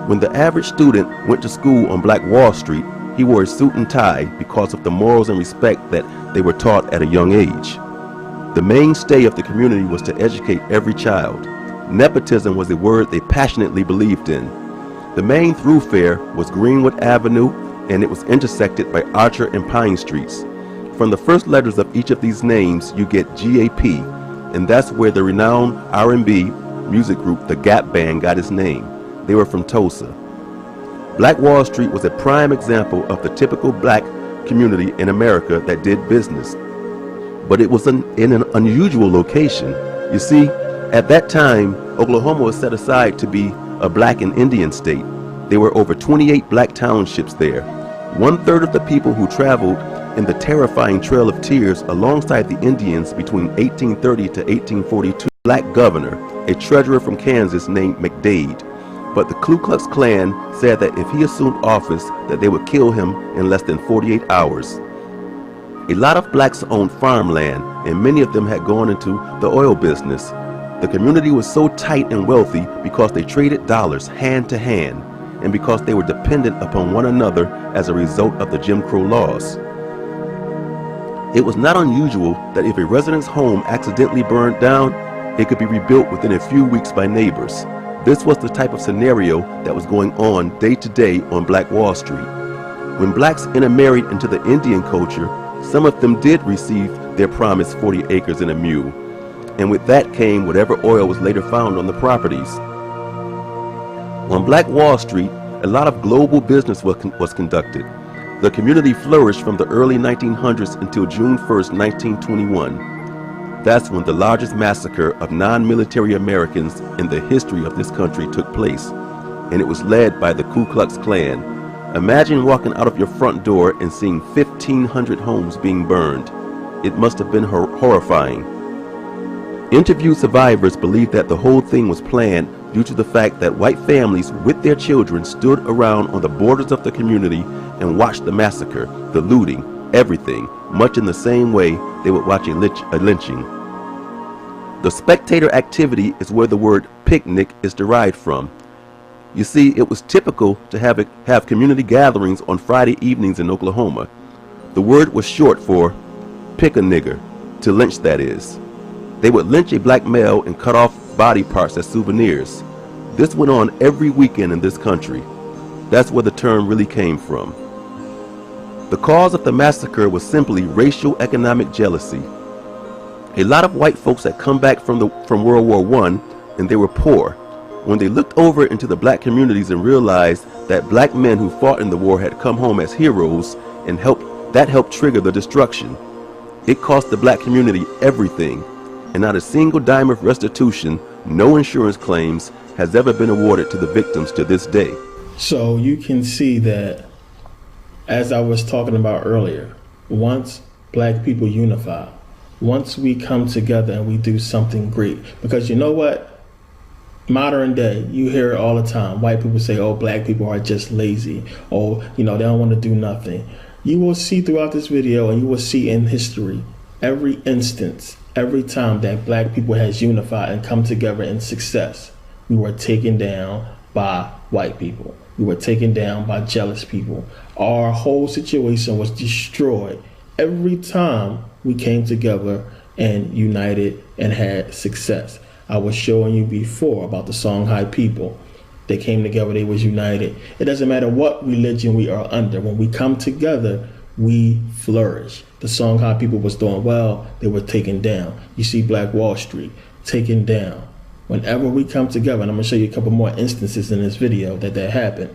When the average student went to school on Black Wall Street, he wore a suit and tie because of the morals and respect that they were taught at a young age. The mainstay of the community was to educate every child. Nepotism was a word they passionately believed in. The main thoroughfare was Greenwood Avenue, and it was intersected by Archer and Pine Streets. From the first letters of each of these names, you get GAP, and that's where the renowned R&B music group The Gap Band got its name. They were from Tulsa. Black Wall Street was a prime example of the typical black community in America that did business. But it was in an unusual location. You see, at that time, Oklahoma was set aside to be a black and Indian state. There were over 28 black townships there. 1/3 of the people who traveled in the terrifying Trail of Tears alongside the Indians between 1830 to 1842, black governor, a treasurer from Kansas named McDade. But the Ku Klux Klan said that if he assumed office, that they would kill him in less than 48 hours. A lot of blacks owned farmland, and many of them had gone into the oil business. The community was so tight and wealthy because they traded dollars hand to hand, and because they were dependent upon one another as a result of the Jim Crow laws. It was not unusual that if a resident's home accidentally burned down, it could be rebuilt within a few weeks by neighbors. This was the type of scenario that was going on day to day on Black Wall Street. When blacks intermarried into the Indian culture, some of them did receive their promised 40 acres and a mule, and with that came whatever oil was later found on the properties. On Black Wall Street, a lot of global business was conducted. The community flourished from the early 1900s until June 1st, 1921. That's when the largest massacre of non-military Americans in the history of this country took place, and it was led by the Ku Klux Klan. Imagine walking out of your front door and seeing 1,500 homes being burned. It must have been horrifying. Interviewed survivors believe that the whole thing was planned due to the fact that white families with their children stood around on the borders of the community and watched the massacre, the looting, everything, much in the same way they would watch a lynching. The spectator activity is where the word picnic is derived from. You see, it was typical to have community gatherings on Friday evenings in Oklahoma. The word was short for pick a nigger, to lynch that is. They would lynch a black male and cut off body parts as souvenirs. This went on every weekend in this country. That's where the term really came from. The cause of the massacre was simply racial economic jealousy. A lot of white folks had come back from World War I, and they were poor. When they looked over into the black communities and realized that black men who fought in the war had come home as heroes, and that helped trigger the destruction. It cost the black community everything, and not a single dime of restitution, no insurance claims, has ever been awarded to the victims to this day. So you can see that, as I was talking about earlier, once black people unify, once we come together and we do something great, because you know what? Modern day, you hear it all the time. White people say, oh, black people are just lazy. Oh, they don't want to do nothing. You will see throughout this video, and you will see in history, every instance, every time that black people has unified and come together in success, we were taken down by white people. We were taken down by jealous people. Our whole situation was destroyed every time we came together and united and had success. I was showing you before about the Songhai people. They came together, they was united. It doesn't matter what religion we are under. When we come together, we flourish. The Songhai people was doing well, they were taken down. You see Black Wall Street taken down. Whenever we come together, and I'm going to show you a couple more instances in this video that happened,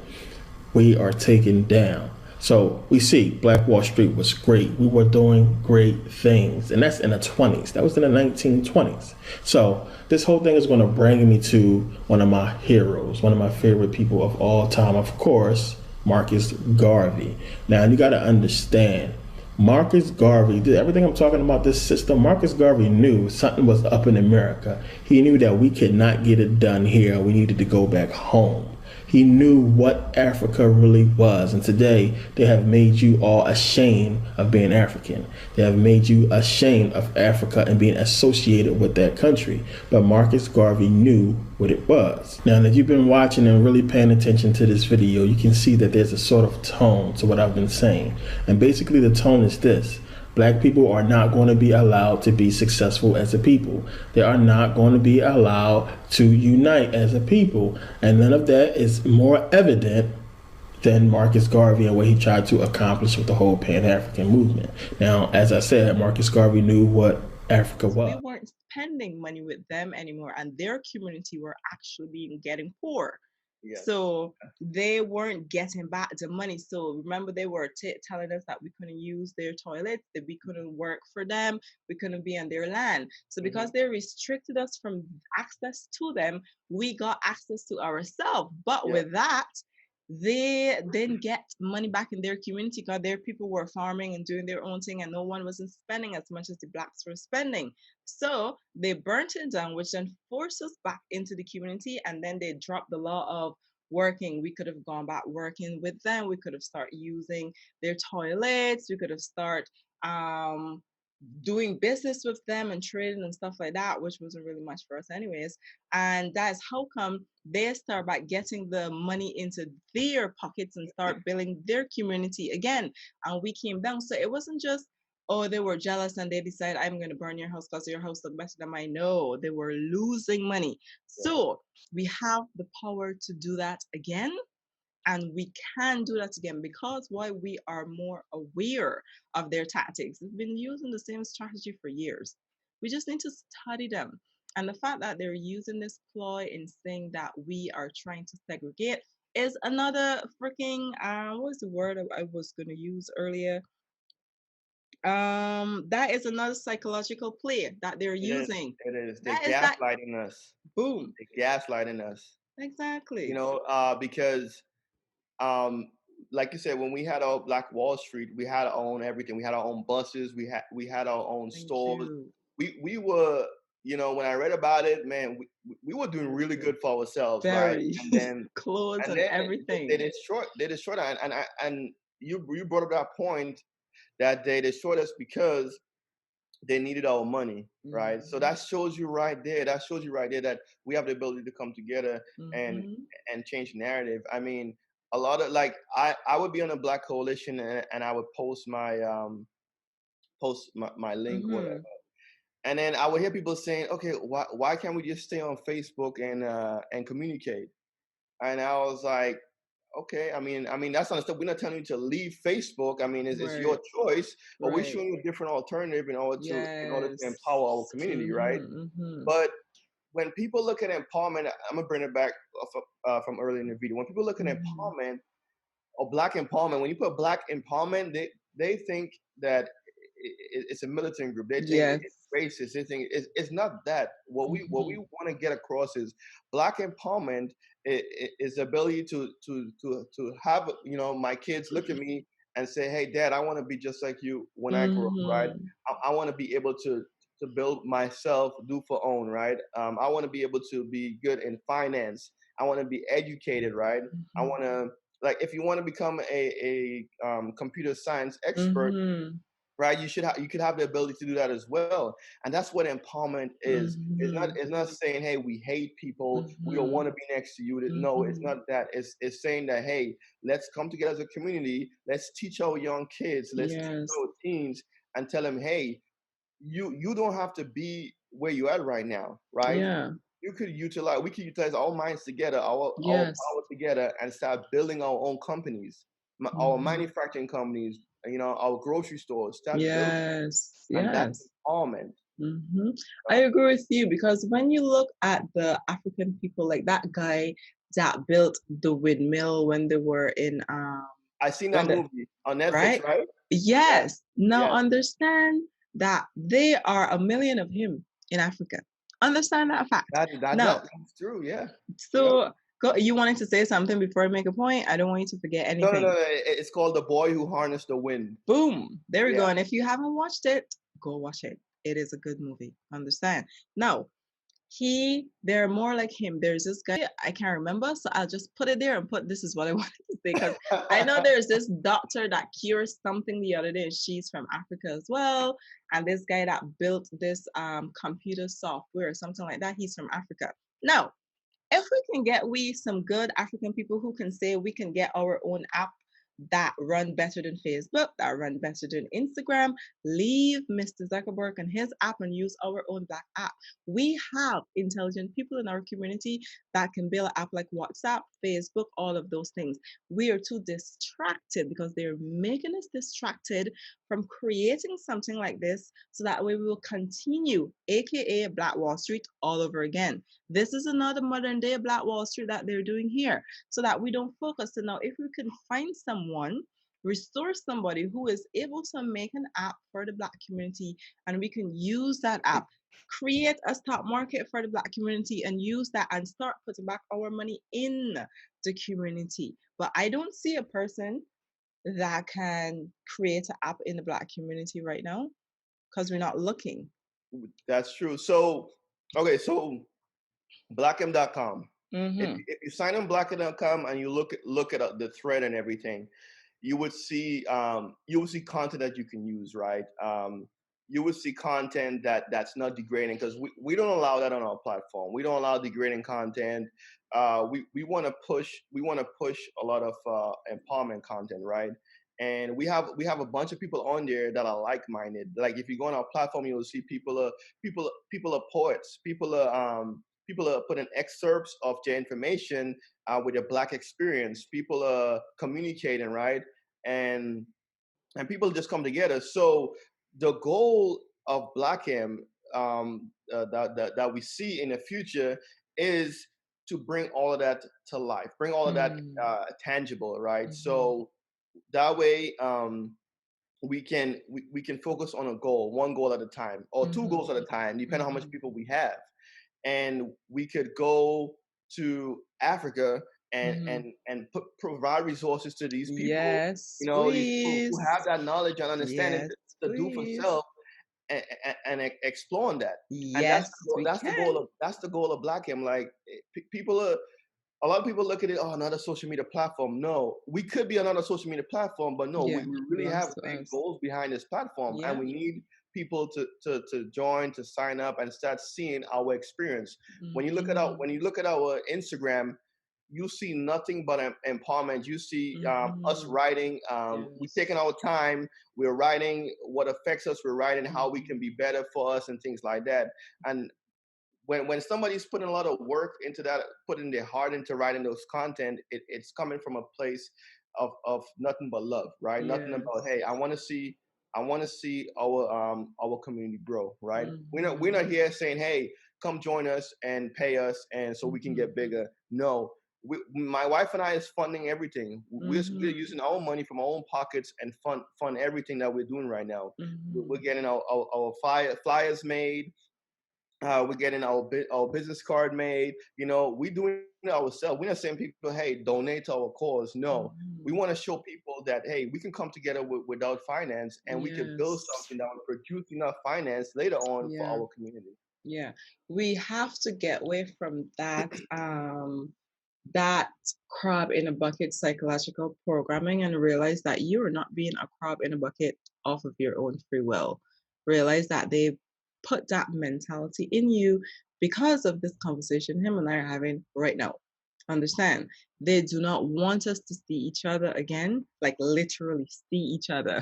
we are taken down. So we see Black Wall Street was great. We were doing great things. And that's in the 20s. That was in the 1920s. So this whole thing is going to bring me to one of my heroes, one of my favorite people of all time, of course, Marcus Garvey. Now, you got to understand, Marcus Garvey did everything I'm talking about, this system. Marcus Garvey knew something was up in America. He knew that we could not get it done here. We needed to go back home. He knew what Africa really was. And today they have made you all ashamed of being African. They have made you ashamed of Africa and being associated with that country. But Marcus Garvey knew what it was. Now that you've been watching and really paying attention to this video, you can see that there's a sort of tone to what I've been saying. And basically the tone is this. Black people are not going to be allowed to be successful as a people. They are not going to be allowed to unite as a people. And none of that is more evident than Marcus Garvey and what he tried to accomplish with the whole Pan-African movement. Now, as I said, Marcus Garvey knew what Africa was. We weren't spending money with them anymore, and their community were actually getting poor. Yes. So they weren't getting back the money. So remember, they were telling us that we couldn't use their toilets, that we couldn't work for them, we couldn't be on their land. So because they restricted us from access to them, we got access to ourselves. But with that, they didn't get money back in their community because their people were farming and doing their own thing, and no one wasn't spending as much as the blacks were spending. So they burnt it down, which then forced us back into the community, and then they dropped the law of working. We could have gone back working with them. We could have started using their toilets. We could have started doing business with them and trading and stuff like that, which wasn't really much for us anyways. And that's how come they start by getting the money into their pockets and start building their community again. And we came down. So it wasn't just, oh, they were jealous and they decided, I'm going to burn your house because your house looked better than mine. No, they were losing money. So we have the power to do that again. And we can do that again because why? We are more aware of their tactics. They've been using the same strategy for years. We just need to study them. And the fact that they're using this ploy in saying that we are trying to segregate is another freaking, what was the word I was going to use earlier? That is another psychological play that they're using. It is. They're gaslighting us. Boom. They're gaslighting us. Exactly. Because like you said, when we had our Black Wall Street, we had our own everything. We had our own buses. We had our own stores. We were, when I read about it, man, we were doing really good for ourselves, right? And then clothes and everything. They destroyed us. And you brought up that point that they destroyed us because they needed our money, right? So that shows you right there. That shows you right there that we have the ability to come together and change narrative. I mean, a lot of I would be on a Black Coalition and I would post my link, whatever. And then I would hear people saying, okay, why can't we just stay on Facebook and communicate? And I was like, okay, I mean that's understood. We're not telling you to leave Facebook. I mean, it's your Right. choice, but we're Right. showing you a different alternative in order to Yes. empower our community, right? But when people look at empowerment, I'm gonna bring it back from earlier in the video. When people look at empowerment or Black empowerment, when you put Black empowerment, they think that it's a militant group. They think Yes. it's racist. They think it's not that. What we want to get across is Black empowerment is the ability to have, you know, my kids look at me and say, hey, Dad, I want to be just like you when I grow up, right? I want to be able to build myself, do for own, right? I want to be able to be good in finance. I want to be educated, right? I want to, like, if you want to become a computer science expert, right? You could have the ability to do that as well, and that's what empowerment is. It's not saying, hey, we hate people, we don't want to be next to you. No, it's not that. It's saying that, hey, let's come together as a community. Let's teach our young kids. Let's teach our teens and tell them, hey, you don't have to be where you're at right now, right? Yeah. We could utilize our minds together, our power together, and start building our own companies, our manufacturing companies, you know, our grocery stores. Start building, and that's empowerment. I agree with you, because when you look at the African people, like that guy that built the windmill when they were in I seen that movie on Netflix, right? Yes. Now understand that there are 1 million of him in Africa. Understand that fact. That's true, yeah. So you wanted to say something before I make a point? I don't want you to forget anything. No. It's called The Boy Who Harnessed the Wind. Boom. There we go. And if you haven't watched it, go watch it. It is a good movie. Understand? Now, they're more like him. There's this guy, I can't remember, so I'll just put it there and put this is what I wanted to say, because I know there's this doctor that cures something the other day, and she's from Africa as well. And this guy that built this computer software or something like that, he's from Africa. Now, if we can get some good African people who can say we can get our own app that run better than Facebook, that run better than Instagram, leave Mr. Zuckerberg and his app and use our own Black app. We have intelligent people in our community that can build an app like WhatsApp, Facebook, all of those things. We are too distracted because they're making us distracted from creating something like this, so that way we will continue, aka Black Wall Street, all over again. This is another modern day Black Wall Street that they're doing here, so that we don't focus. So now if we can find someone, resource somebody who is able to make an app for the Black community, and we can use that app, create a stock market for the Black community, and use that and start putting back our money in the community. But I don't see a person that can create an app in the Black community right now, because we're not looking. That's true. So, okay, so blackem.com. If you sign on blackem.com and you look at the thread and everything, you would see content that you can use, right? You would see content that's not degrading, because we don't allow that on our platform. We don't allow degrading content. We want to push a lot of empowerment content, right? And we have a bunch of people on there that are like-minded. Like, if you go on our platform, you'll see people are poets. People are putting excerpts of their information with their Black experience. People are communicating, right? And people just come together. So the goal of BLKEM that we see in the future is to bring all of that to life, bring all of that tangible, right? So that way we can focus on a goal, one goal at a time, or two goals at a time, depending on how much people we have. And we could go to Africa and provide resources to these people, you know, these people who have that knowledge and understanding to do for self, and exploring that. And that's the goal of BLKEM. Like, a lot of people look at it, oh, another social media platform. No, we could be another social media platform, but no, we really have big goals behind this platform, and we need people to join, to sign up, and start seeing our experience. When you look at our Instagram, you see nothing but empowerment. You see us Mm-hmm. writing. We're Yes. taking our time. We're writing what affects us. We're writing how we can be better for us and things like that. And when somebody's putting a lot of work into that, putting their heart into writing those content, it's coming from a place of nothing but love, right? Nothing Yes. about, hey, I want to see our community grow, right? We're not Mm-hmm. here saying, hey, come join us and pay us and so we can Mm-hmm. get bigger. No, my wife and I is funding everything. We're Mm-hmm. using our own money from our own pockets and fund everything that we're doing right now. Mm-hmm. We're getting our flyers made. We're getting our business card made. You know, we're doing it ourselves. We're not saying people, hey, donate to our cause. No, we Mm-hmm. want to show people that, hey, we can come together without finance and we can build Yes. something that will produce enough finance later on for Yeah. our community. Yeah. We have to get away from that crab in a bucket psychological programming and realize that you are not being a crab in a bucket off of your own free will. Realize that they put that mentality in you because of this conversation him and I are having right now. Understand? They do not want us to see each other again, like literally see each other.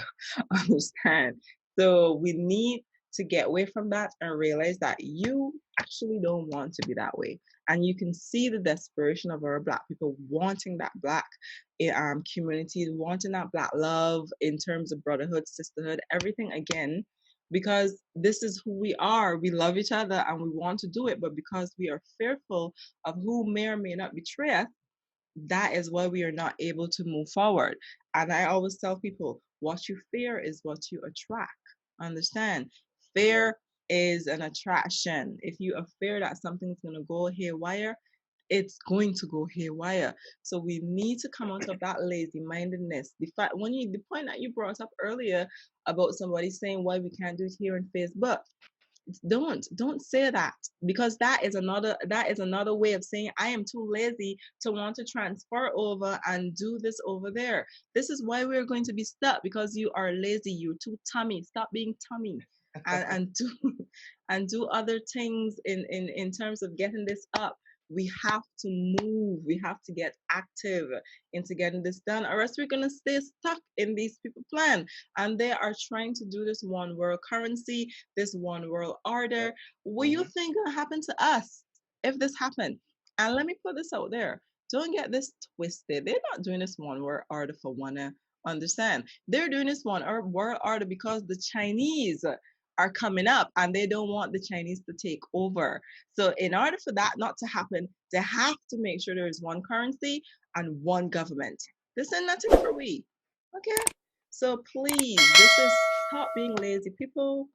Understand? So we need to get away from that and realize that you actually don't want to be that way. And you can see the desperation of our Black people wanting that Black community, wanting that Black love in terms of brotherhood, sisterhood, everything again, because this is who we are. We love each other and we want to do it, but because we are fearful of who may or may not betray us, that is why we are not able to move forward. And I always tell people, what you fear is what you attract. Understand? Fear is an attraction. If you are fear that something's going to go haywire, it's going to go haywire. So we need to come out of that lazy mindedness. The point that you brought up earlier about somebody saying why we can't do it here on Facebook, don't say that, because that is another way of saying I am too lazy to want to transfer over and do this over there. This is why we're going to be stuck, because you are lazy, you're too tummy. Stop being tummy and do and do other things in terms of getting this up. We have to move. We have to get active into getting this done, or else we're gonna stay stuck in these people plan. And they are trying to do this one world currency, this one world order. What do you think gonna happen to us if this happened? And let me put this out there. Don't get this twisted. They're not doing this one world order for wanna understand. They're doing this one world order because the Chinese are coming up and they don't want the Chinese to take over. So in order for that not to happen, they have to make sure there is one currency and one government. This is nothing for we. Okay? So please, this is stop being lazy. People,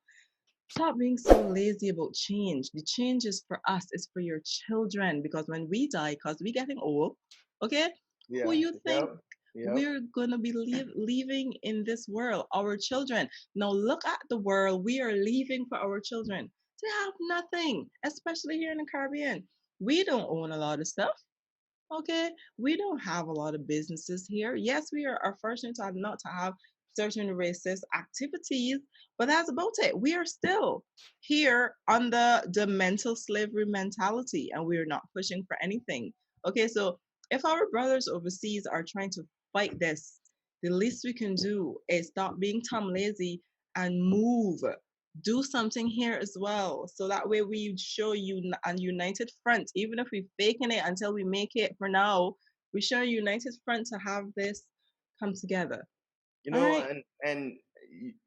stop being so lazy about change. The change is for us, it's for your children. Because when we die, because we're getting old, okay? Who you think we're gonna be leaving in this world? Our children. Now look at the world we are leaving for our children. They have nothing, especially here in the Caribbean. We don't own a lot of stuff. Okay, we don't have a lot of businesses here. Yes, we are fortunate to not to have certain racist activities, but that's about it. We are still here under the mental slavery mentality, and we are not pushing for anything. Okay, so if our brothers overseas are trying to fight this, the least we can do is stop being Tom lazy and move. Do something here as well, so that way we show you a united front. Even if we're faking it until we make it, for now we show a united front to have this come together. You All know, right. and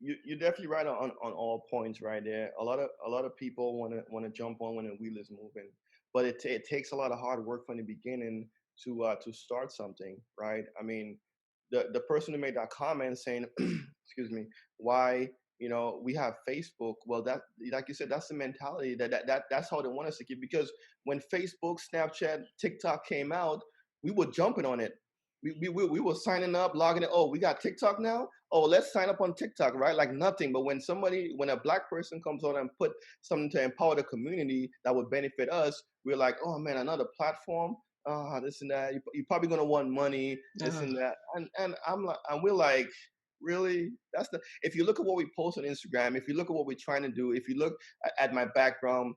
you're definitely right on all points right there. A lot of people want to jump on when the wheel is moving, but it takes a lot of hard work from the beginning to start something, right? I mean, the person who made that comment saying, excuse me, why, we have Facebook. Well, that, like you said, that's the mentality that's how they want us to keep. Because when Facebook, Snapchat, TikTok came out, we were jumping on it. We were signing up, logging in. Oh, we got TikTok now. Oh, let's sign up on TikTok, right? Like nothing. But when a Black person comes on and put something to empower the community that would benefit us, we're like, oh man, another platform. This and that. You're probably gonna want money, this and that. And I'm like, and we're like, really? If you look at what we post on Instagram, if you look at what we're trying to do, if you look at my background,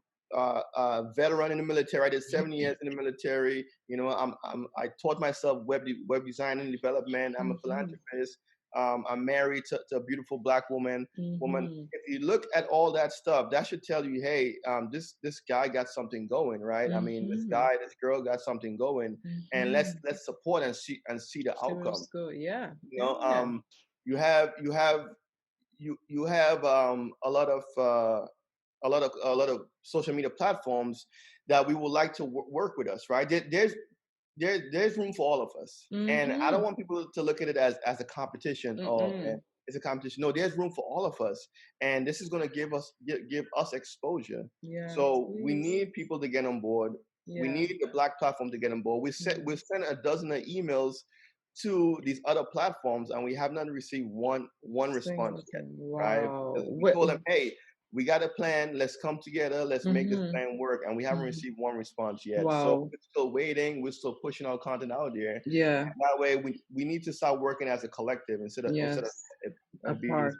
veteran in the military. I did 7 years in the military. You know, I taught myself web design and development. I'm a philanthropist. I'm married to a beautiful Black woman. If you look at all that stuff, that should tell you, hey, this guy got something going, right? I mean, this girl got something going, and let's support and see the outcome. Yeah. You know, you have a lot of social media platforms that we would like to work with us, right? There's room for all of us, and I don't want people to look at it as a competition or it's a competition. No, there's room for all of us, and this is going to give us exposure. So we need people to get on board. We need the Black platform to get on board. We've sent a dozen of emails to these other platforms, and we have not received one response yet, right? We told them, hey, we got a plan. Let's come together. Let's make this plan work. And we haven't received one response yet. So we're still waiting. We're still pushing our content out there. Yeah. And that way, we need to start working as a collective instead of being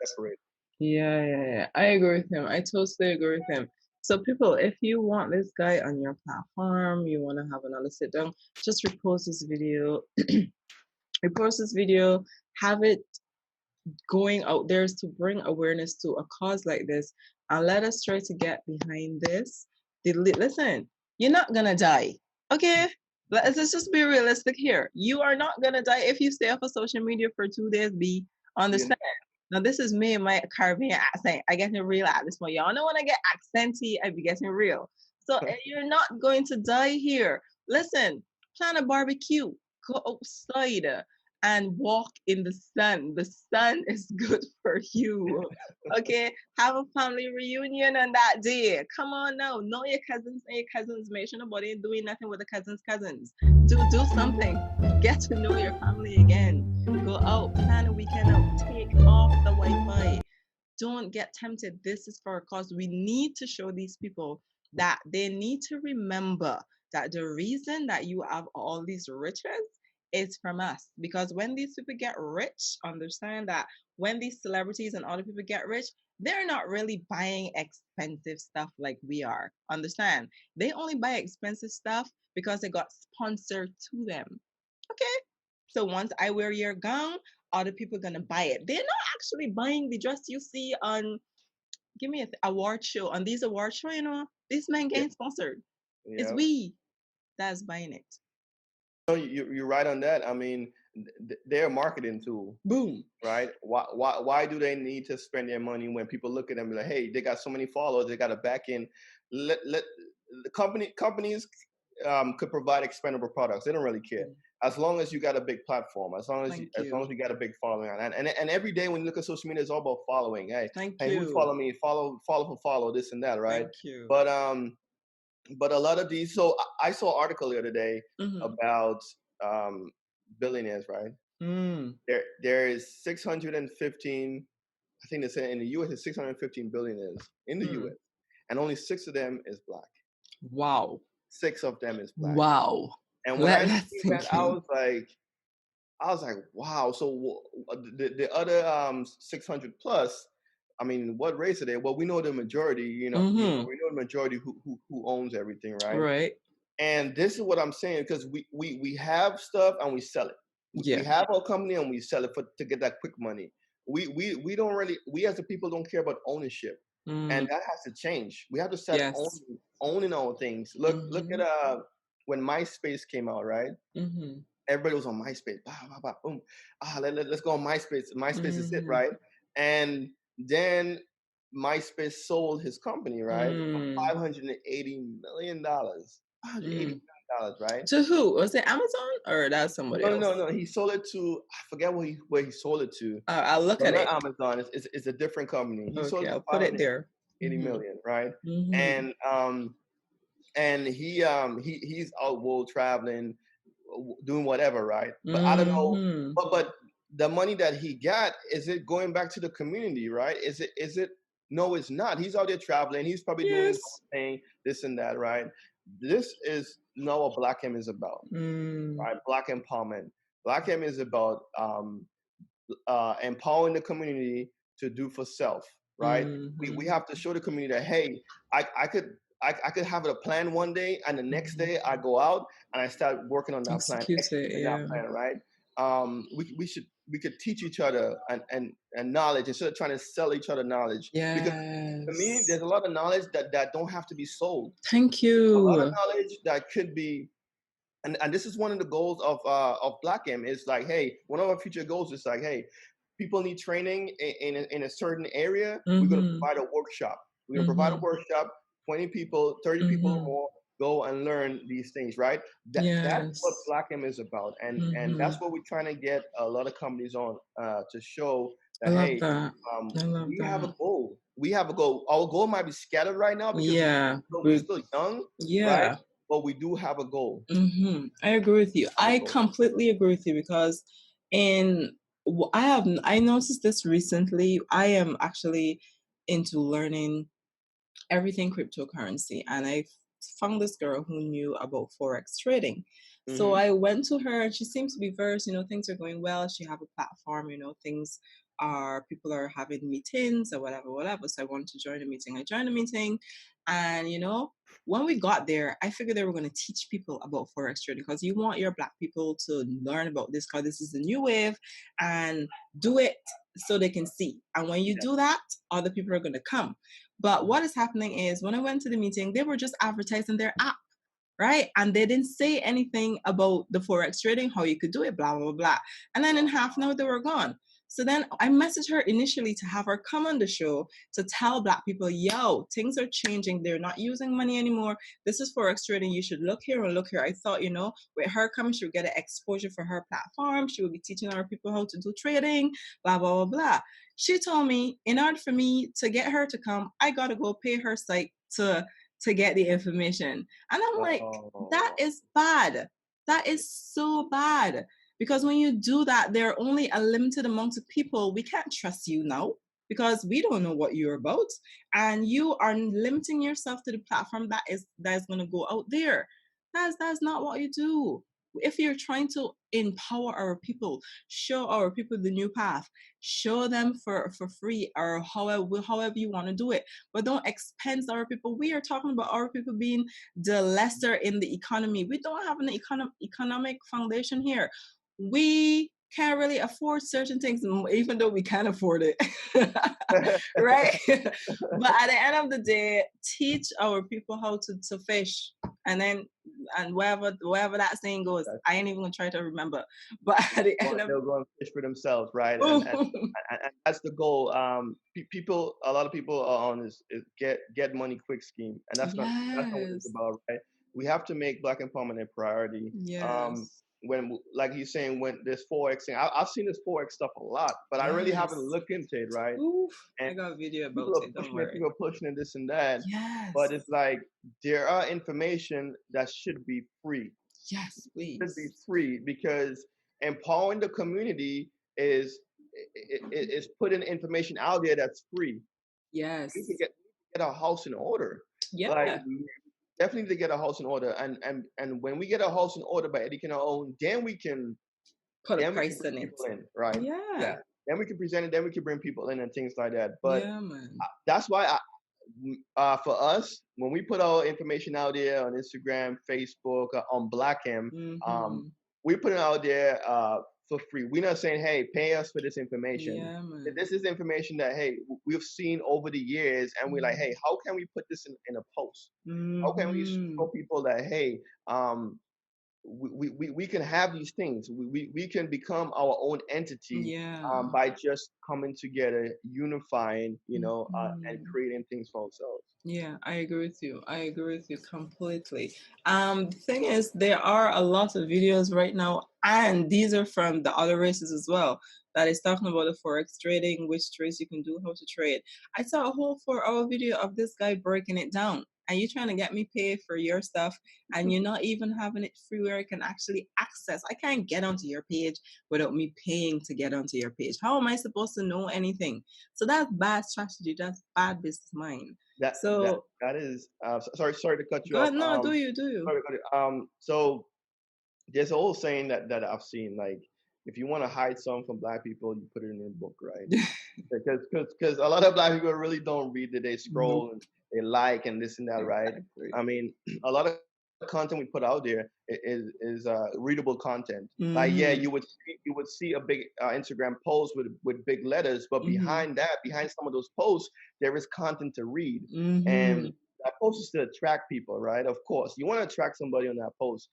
separated. Yeah. I agree with him. I totally agree with him. So people, if you want this guy on your platform, you want to have another sit down, just repost this video. Repost this video. Have it going out there to bring awareness to a cause like this, and let us try to get behind this. Listen, you're not gonna die, okay? Let's just be realistic here. You are not gonna die if you stay off of social media for 2 days. Understand? Now this is me and my Caribbean accent. I get real at this point. Y'all know when I get accenty, I be getting real. So you're not going to die here. Listen, plan a barbecue, go outside and walk in the sun. The sun is good for you. Okay? Have a family reunion on that day. Come on now. Know your cousins and your cousins. Make sure nobody ain't doing nothing with the cousins. Do something. Get to know your family again. Go out, plan a weekend out, take off the Wi-Fi. Don't get tempted. This is for a cause. We need to show these people that they need to remember that the reason that you have all these riches is from us. Because when these people get rich, understand that when these celebrities and other people get rich, they're not really buying expensive stuff like we are. Understand? They only buy expensive stuff because they got sponsored to them. Okay? So once I wear your gown, other people are gonna buy it. They're not actually buying the dress you see on, give me an award show. On these award show, you know, this man getting sponsored. It's we that's buying it. You're right on that. I mean, they're a marketing tool. Boom. Right? Why do they need to spend their money when people look at them and be like, hey, they got so many followers, they got a back end. Let the companies could provide expendable products. They don't really care. As long as you got a big platform, as long as you got a big following, and every day when you look at social media, it's all about following. Hey, who follow me? Follow this and that, right? Thank you. But a lot of these. So I saw an article the other day about billionaires, right? There is 615. I think they said in the U.S. there's 615 billionaires in the U.S. and only 6 of them is Black. Wow. 6 of them is Black. Wow. And when I see that, I was like, wow. So the other 600 plus, I mean, what race are they? Well, we know the majority. You know, we know the majority who owns everything, right? Right. And this is what I'm saying, because we have stuff and we sell it. We have our company and we sell it to get that quick money. We don't really, we as a people don't care about ownership, and that has to change. We have to start owning our things. Look at when MySpace came out, right? Everybody was on MySpace. Boom. Let's go on MySpace. MySpace is it, right? And then MySpace sold his company, right? For $580 million. $580 million, right? To who? Was it Amazon or that's somebody else? No. He sold it to, I forget where he sold it to. I'll look at it. Amazon. It's a different company. He sold it I'll put it there. $80 million, right? And he's out world traveling, doing whatever, right? But I don't know. But the money that he got, is it going back to the community, right? Is it? No, it's not. He's out there traveling. He's probably doing his own thing, this and that, right? This is not what BLKEM is about, right? Black empowerment. BLKEM is about empowering the community to do for self, right? We have to show the community that, hey, I could have a plan one day, and the next day I go out and I start working on that plan, executing that plan, right? We could teach each other and knowledge instead of trying to sell each other knowledge. Yes. Because to me, there's a lot of knowledge that don't have to be sold. Thank you. A lot of knowledge that could be, and this is one of the goals of BLKEM is like, hey, one of our future goals is like, hey, people need training in a certain area. We're going to provide a workshop. We're going to provide a workshop. 20 people, 30 people or more go and learn these things, right? That's what BLKEM is about, and that's what we're trying to get a lot of companies on to show that, hey, we have a goal. We have a goal. Our goal might be scattered right now because we're still young, right? But we do have a goal. I agree with you. I completely agree with you because I noticed this recently. I am actually into learning everything cryptocurrency, and I found this girl who knew about forex trading. So I went to her, and she seems to be versed. Things are going well. She have a platform. People are having meetings or whatever. So I wanted to join the meeting. I joined the meeting, and when we got there, I figured they were going to teach people about forex trading because you want your Black people to learn about this because this is the new wave, and do it so they can see. And when you do that, other people are going to come. But what is happening is when I went to the meeting, they were just advertising their app, right? And they didn't say anything about the forex trading, how you could do it, blah, blah, blah. And then in half an hour, they were gone. So then I messaged her initially to have her come on the show to tell Black people, yo, things are changing. They're not using money anymore. This is forex trading. You should look here and look here. I thought, with her coming, she would get an exposure for her platform. She would be teaching our people how to do trading, blah, blah, blah, blah. She told me in order for me to get her to come, I got to go pay her site to get the information. And I'm like, that is bad. That is so bad. Because when you do that, there are only a limited amount of people. We can't trust you now because we don't know what you're about. And you are limiting yourself to the platform that is going to go out there. That's not what you do. If you're trying to empower our people, show our people the new path, show them for free or however you want to do it, but don't expense our people. We are talking about our people being the lesser in the economy. We don't have an economic foundation here. We can't really afford certain things, even though we can afford it, right? But at the end of the day, teach our people how to fish, and wherever that saying goes, I ain't even gonna try to remember. But at the end of they'll go and fish for themselves, right? And that's the goal. A lot of people are on this get money quick scheme, and that's not what it's about, right? We have to make Black empowerment a priority. When, like he's saying, when there's forex thing, I've seen this forex stuff a lot, but I really haven't looked into it, right? And I got a video about it. People are pushing this and that. But it's like there are information that should be free. Yes, please. Should be free because empowering the community is putting information out there that's free. Yes. We can get our house in order. Yeah. Like, definitely to get a house in order, and when we get a house in order by educating our own, then we can put a price on it, right? Yeah. Then we can present it. Then we can bring people in and things like that. But man. That's why for us, when we put our information out there on Instagram, Facebook, on BLKEM, we put it out there for free. We're not saying, hey, pay us for this information. Yeah, man. This is information that, hey, we've seen over the years, and we're like, hey, how can we put this in a post? How can we show people that, hey, we can have these things. We can become our own entity by just coming together, unifying, and creating things for ourselves. Yeah, I agree with you. I agree with you completely. The thing is, there are a lot of videos right now, and these are from the other races as well, that is talking about the forex trading, which trades you can do, how to trade. I saw a whole 4-hour video of this guy breaking it down. And you're trying to get me paid for your stuff, and you're not even having it free where I can actually access. I can't get onto your page without me paying to get onto your page. How am I supposed to know anything? So that's bad strategy. That's bad business mind. That is. Sorry to cut you off. No, do you? Sorry, so there's an old saying that I've seen, like, if you want to hide something from Black people, you put it in a book, right? Because a lot of Black people really don't read it. They scroll they like and this and that, right? Exactly. I mean, a lot of content we put out there is readable content. Like, yeah, you would see a big Instagram post with big letters, but behind that, behind some of those posts, there is content to read, and that post is to attract people, right? Of course, you want to attract somebody on that post,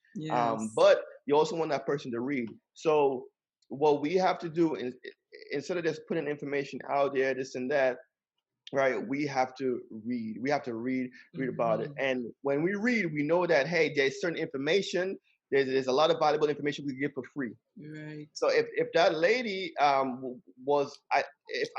but you also want that person to read. So what we have to do is, instead of just putting information out there, this and that, right? We have to read. We have to read about it. And when we read, we know that, hey, there's certain information. There's a lot of valuable information we give for free. Right. So if that lady if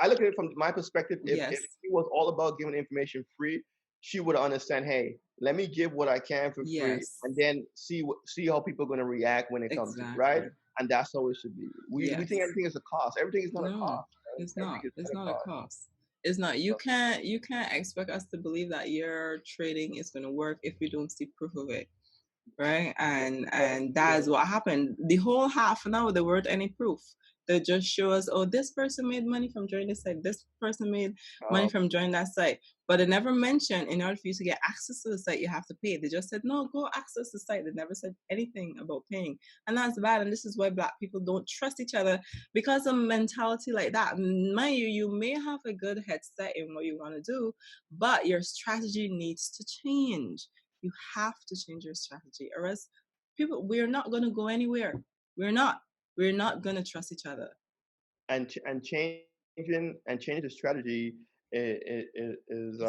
I look at it from my perspective, if she was all about giving information free, she would understand, hey, let me give what I can for free, and then see how people are going to react when it comes to it, right? And that's how it should be. We think everything is a cost. Everything is not a cost. Right? It's not. It's not a cost. It's not. You can't expect us to believe that your trading is going to work if we don't see proof of it, right? And that is what happened. The whole half an hour there weren't any proof. They just show us, oh, this person made money from joining this site. This person made money from joining that site. But they never mentioned, in order for you to get access to the site, you have to pay. They just said, no, go access the site. They never said anything about paying. And that's bad. And this is why Black people don't trust each other, because of mentality like that. Mind you, you may have a good headset in what you want to do, but your strategy needs to change. You have to change your strategy, or else we're not going to go anywhere. We're not going to trust each other. And changing the strategy is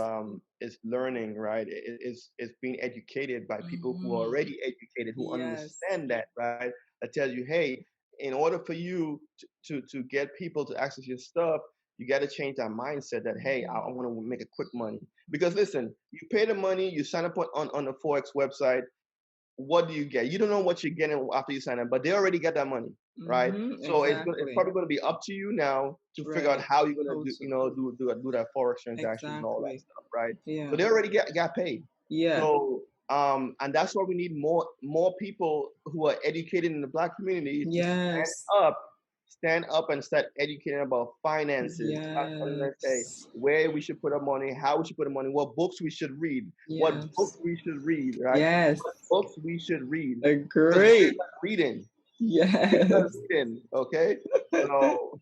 learning, right? It's being educated by people who are already educated, who understand that, right? That tells you, hey, in order for you to get people to access your stuff, you got to change that mindset that, hey, I want to make a quick money. Because listen, you pay the money, you sign up on the Forex website. What do you get? You don't know what you're getting after you sign up, but they already get that money, right? So it's probably going to be up to you now to figure out how you're going to do that Forex transaction and all that stuff, right? So they already got paid. So and that's why we need more people who are educated in the Black community to stand up and start educating about finances. Say where we should put our money, how we should put our money, what books we should read, what books we should read, right? What books we should read. Agree. Reading. Yes. Okay. So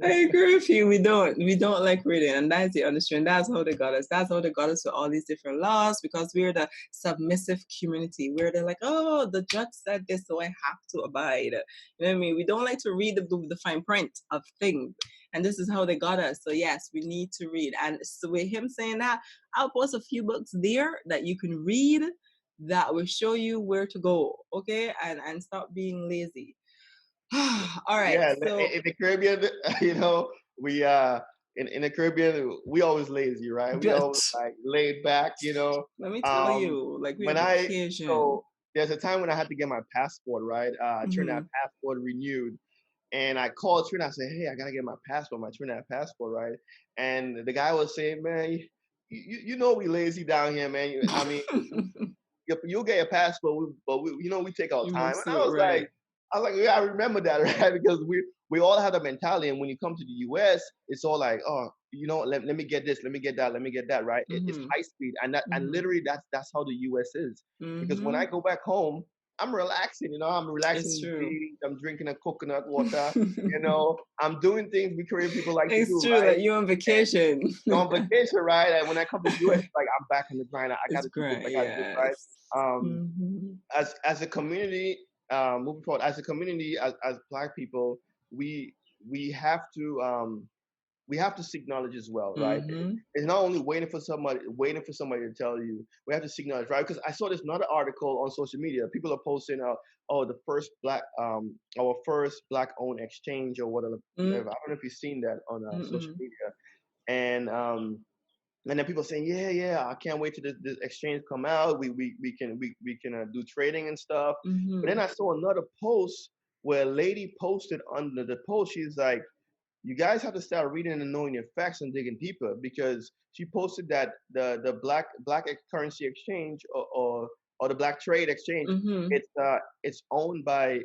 I agree with you. We don't like reading, and that's the understanding. That's how they got us. That's how they got us with all these different laws, because we're the submissive community. Where they're like, oh, the judge said this, so I have to abide. You know what I mean? We don't like to read the fine print of things, and this is how they got us. So yes, we need to read. And so with him saying that, I'll post a few books there that you can read that will show you where to go, okay? And stop being lazy. All right. Yeah, so in the Caribbean, we in the Caribbean, we always lazy, right? We always like laid back, Let me tell you, like so there's a time when I had to get my passport, right? Trinidad passport renewed. And I called Trinidad, I said, hey, I gotta get my Trinidad passport, right? And the guy was saying, man, you know we lazy down here, man. I mean, you'll get a passport, but we take our time. And I was like, yeah, I remember that, right? Because we all have the mentality, and when you come to the U.S., it's all like, oh, let me get this, let me get that, right? It's high speed, and literally that's how the U.S. is. Because when I go back home, I'm relaxing, I'm relaxing. I'm drinking a coconut water, I'm doing things we Korean people like to do. It's true, like you're on vacation. You're on vacation, right? And when I come to the U.S., like I'm back in the grind. I got to do this, I got to do it, right? As a community. Moving forward, as a community, as Black people, we have to seek knowledge as well, right? It's not only waiting for somebody to tell you. We have to seek knowledge, right? Because I saw this another article on social media. People are posting, our first Black-owned exchange or whatever. I don't know if you've seen that on social media, and then people saying, yeah, I can't wait till this exchange come out. We can do trading and stuff. But then I saw another post where a lady posted under the post. She's like, you guys have to start reading and knowing your facts and digging deeper, because she posted that the black currency exchange or the Black trade exchange, it's owned by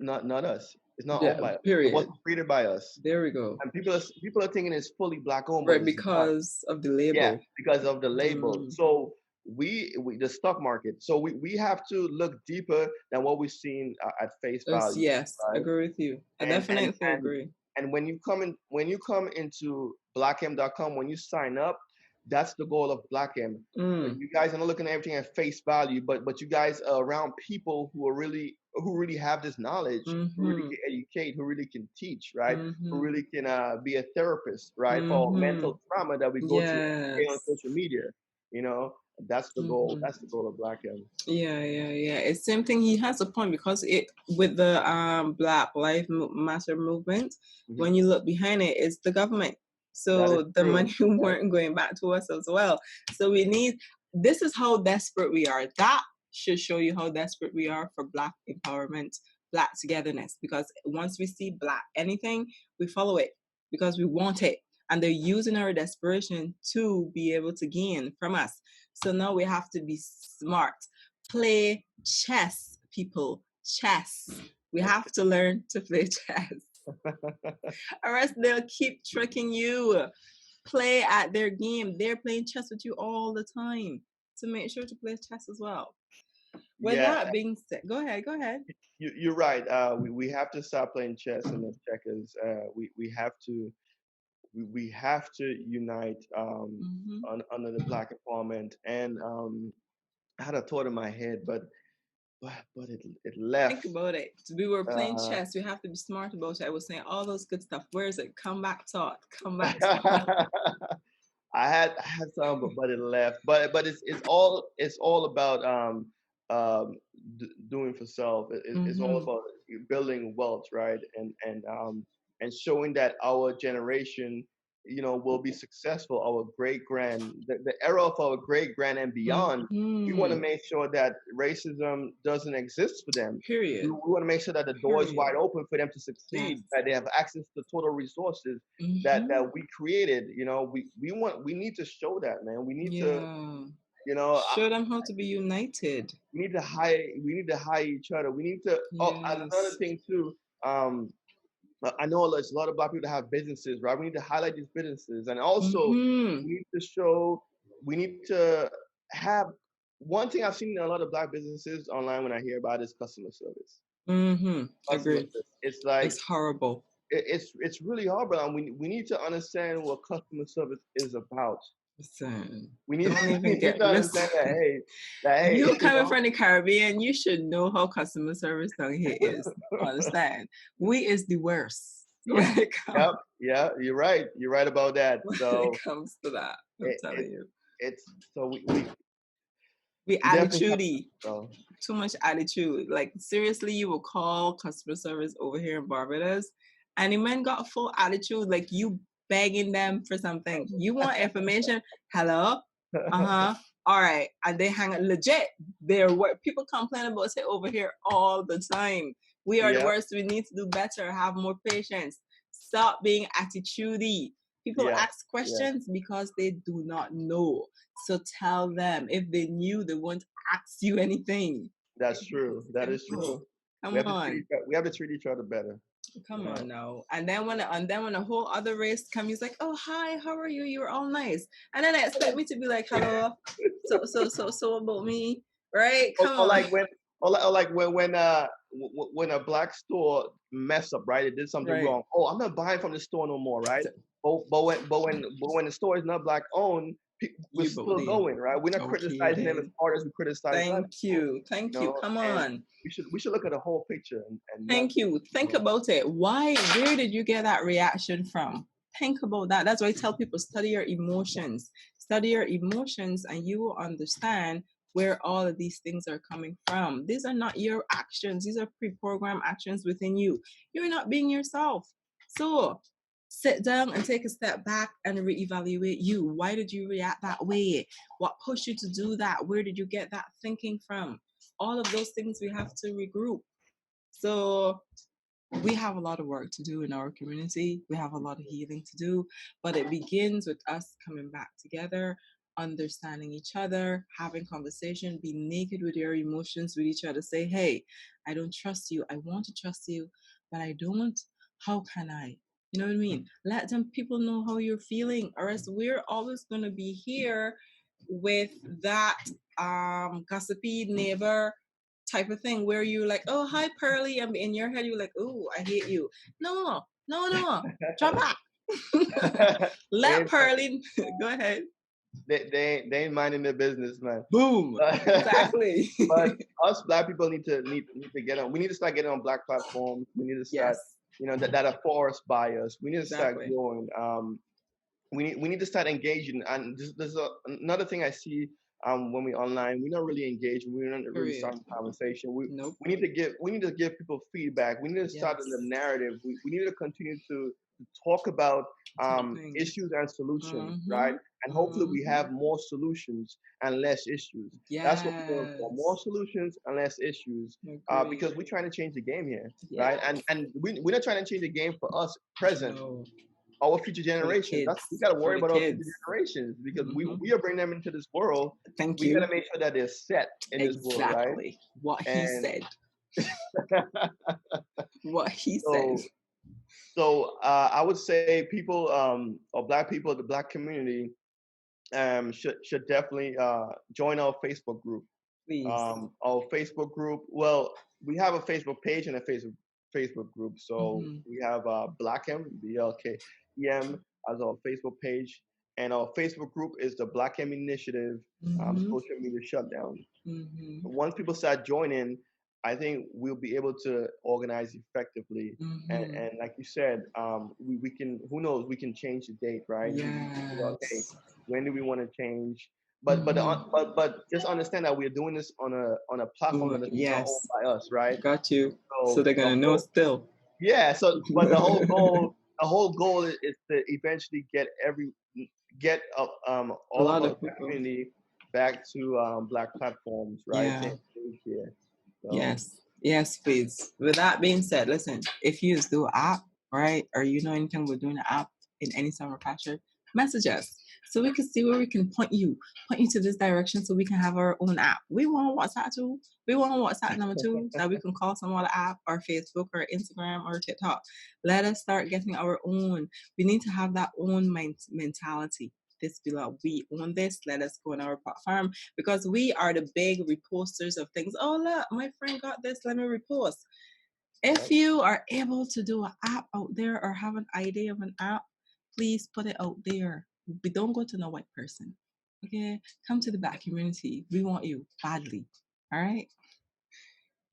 not us. It's not Yeah, owned by us. It period. wasn't created by us. There we go. And people are thinking it's fully black owned, but Right, it's not. because of the label. Yeah, because of the label. Mm. So we the stock market. So we have to look deeper than what we've seen at face value. Yes, I right? agree with you. I definitely agree. And when you come into blackem.com, when you sign up, that's the goal of Blackem. You guys are not looking at everything at face value, but you guys are around people who really have this knowledge, who really can educate, who really can teach, right? Who really can be a therapist, right? For mental trauma that we go through on social media. You know, that's the goal. That's the goal of Blackem. Yeah. It's same thing. He has a point, because with the Black Lives Matter movement, when you look behind it, it's the government. So the money weren't going back to us as well. So this is how desperate we are. That should show you how desperate we are for Black empowerment, Black togetherness. Because once we see Black anything, we follow it because we want it. And they're using our desperation to be able to gain from us. So now we have to be smart. Play chess, people. Chess. We have to learn to play chess. Or else they'll keep tricking you. Play at their game. They're playing chess with you all the time. So make sure to play chess as well. With that being said, go ahead. You're right. We have to stop playing chess and the checkers. We have to unite under the Black empowerment. And I had a thought in my head, but it left. Think about it. We were playing chess. We have to be smart about it. I was saying all those good stuff. Where is it? Come back talk. I had some, but it left. But it's all about doing for self. It's all about building wealth, right? And showing that our generation, will be successful. Our the era of our great grand and beyond. We want to make sure that racism doesn't exist for them. Period. We want to make sure that the door is wide open for them to succeed. That they have access to total resources that we created. We need to show that, man. We need to. Show them how to be united. We need to hire each other. We need to. Another thing too. I know there's a lot of Black people that have businesses, right? We need to highlight these businesses, and also we need to have one thing I've seen in a lot of Black businesses online when I hear about is customer service. Agree. It's like it's horrible. It's really horrible, and we need to understand what customer service is about. Listen, we need to understand that hey, you coming from the Caribbean, you should know how customer service down here is. Understand? We is the worst. Yep, you're right. You're right about that. So when it comes to that, I'm telling you, it's so we attitude-y. Too much attitude. Like seriously, you will call customer service over here in Barbados, and the men got full attitude, like you begging them for something. You want information? Hello? All right. And they hang up legit. They're what people complain about it over here all the time. We are the worst. We need to do better, have more patience. Stop being attitude-y. People ask questions because they do not know. So tell them. If they knew, they won't ask you anything. That's true. That is true. Come on. We have to treat each other better. Come on now. And then when a whole other race comes, he's like, oh hi, how are you? You're all nice. And then they expect me to be like, hello. So about me, right? Come on. Like when a Black store mess up, right? It did something wrong. Oh, I'm not buying from the store no more, right? But when the store is not Black owned, we're still going, right? We're not criticizing them as hard as we criticize them. Thank you. Come on. We should look at the whole picture. And Thank you. Think about it. Where did you get that reaction from? Think about that. That's why I tell people, study your emotions. Study your emotions, and you will understand where all of these things are coming from. These are not your actions. These are pre-programmed actions within you. You're not being yourself. So sit down and take a step back and reevaluate you. Why did you react that way? What pushed you to do that? Where did you get that thinking from? All of those things we have to regroup. So we have a lot of work to do in our community. We have a lot of healing to do, but it begins with us coming back together, understanding each other, having conversation, be naked with your emotions with each other. Say, hey, I don't trust you. I want to trust you, but I don't, how can I? You know what I mean? Let them people know how you're feeling, or else we're always gonna be here with that gossipy neighbor type of thing where you're like, oh hi Pearly, and in your head you're like, oh I hate you. No, drop back. Let Pearly go ahead. They ain't minding their business, man. Boom. Exactly. But us black people need to get on. We need to start getting on black platforms. We need to start, that are for us by us. We need to start growing. We need to start engaging. And there's another thing I see when we online. We're not really engaging. We're not really starting conversation. We need to give people feedback. We need to start the narrative. We need to continue to talk about issues and solutions, right? And hopefully we have more solutions and less issues. That's what we're going for. More solutions and less issues. Because we're trying to change the game here, right? And we're not trying to change the game for us present. Our future generations. We got to worry about our future generations because we are bringing them into this world. We got to make sure that they're set in this world, right? Exactly. What he said. What he said. So I would say people or black people, the black community, should definitely join our Facebook group. Please. Our Facebook group. Well, we have a Facebook page and a Facebook group. So we have BLKEM, BLKEM, as our Facebook page, and our Facebook group is the BLKEM Initiative Social Media Shutdown. Once people start joining, I think we'll be able to organize effectively, and like you said, we can. Who knows? We can change the date, right? Yes. Okay, when do we want to change? But just understand that we're doing this on a platform that is not owned by us, right? Got you. So they're gonna know still. Yeah. So, but the whole goal is to eventually get all of our community back to black platforms, right? Yeah. Yes, please. With that being said, listen, if you do an app, right, or you know anything about doing an app in any summer pasture, message us so we can see where we can point you to this direction so we can have our own app. We want WhatsApp too. We want WhatsApp number 2 that we can call some other app or Facebook or Instagram or TikTok. Let us start getting our own. We need to have that own mentality. This be like, we own this, let us go on our platform because we are the big reposters of things. Oh look, my friend got this, let me repost. If you are able to do an app out there or have an idea of an app, please put it out there. We don't go to no white person. Okay, come to the black community. We want you badly. All right.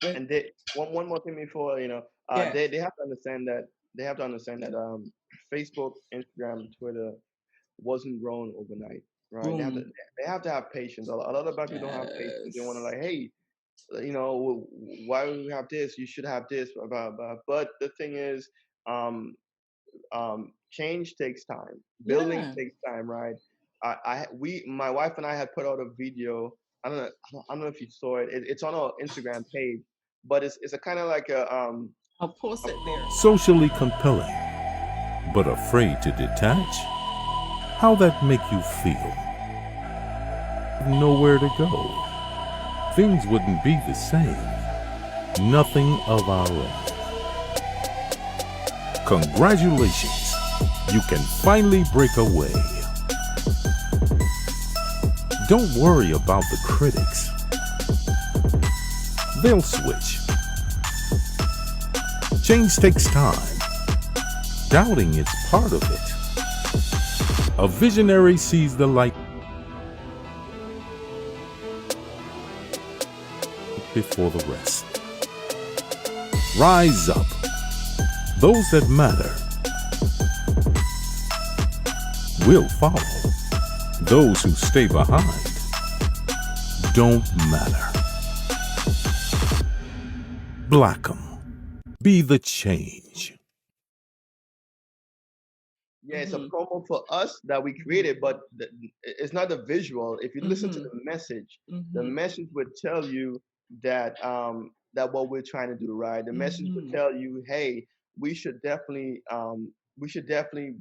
And one more thing before they have to understand that Facebook, Instagram, Twitter wasn't grown overnight, right? They have to have patience. A lot of black people don't have patience. They want to like, hey, why do we have this? You should have this. Blah, blah, blah. But the thing is, change takes time. Building takes time, right? My wife and I had put out a video. I don't know if you saw it. It's on our Instagram page, but it's a kind of like a I'll post it there. Socially compelling, but afraid to detach. How that make you feel? Nowhere to go. Things wouldn't be the same. Nothing of our own. Congratulations. You can finally break away. Don't worry about the critics. They'll switch. Change takes time. Doubting is part of it. A visionary sees the light before the rest. Rise up. Those that matter will follow. Those who stay behind don't matter. BLKEM. Be the change. Yeah, it's a promo for us that we created, but it's not the visual. If you listen to the message would tell you that that what we're trying to do, right? The message would tell you, hey, we should definitely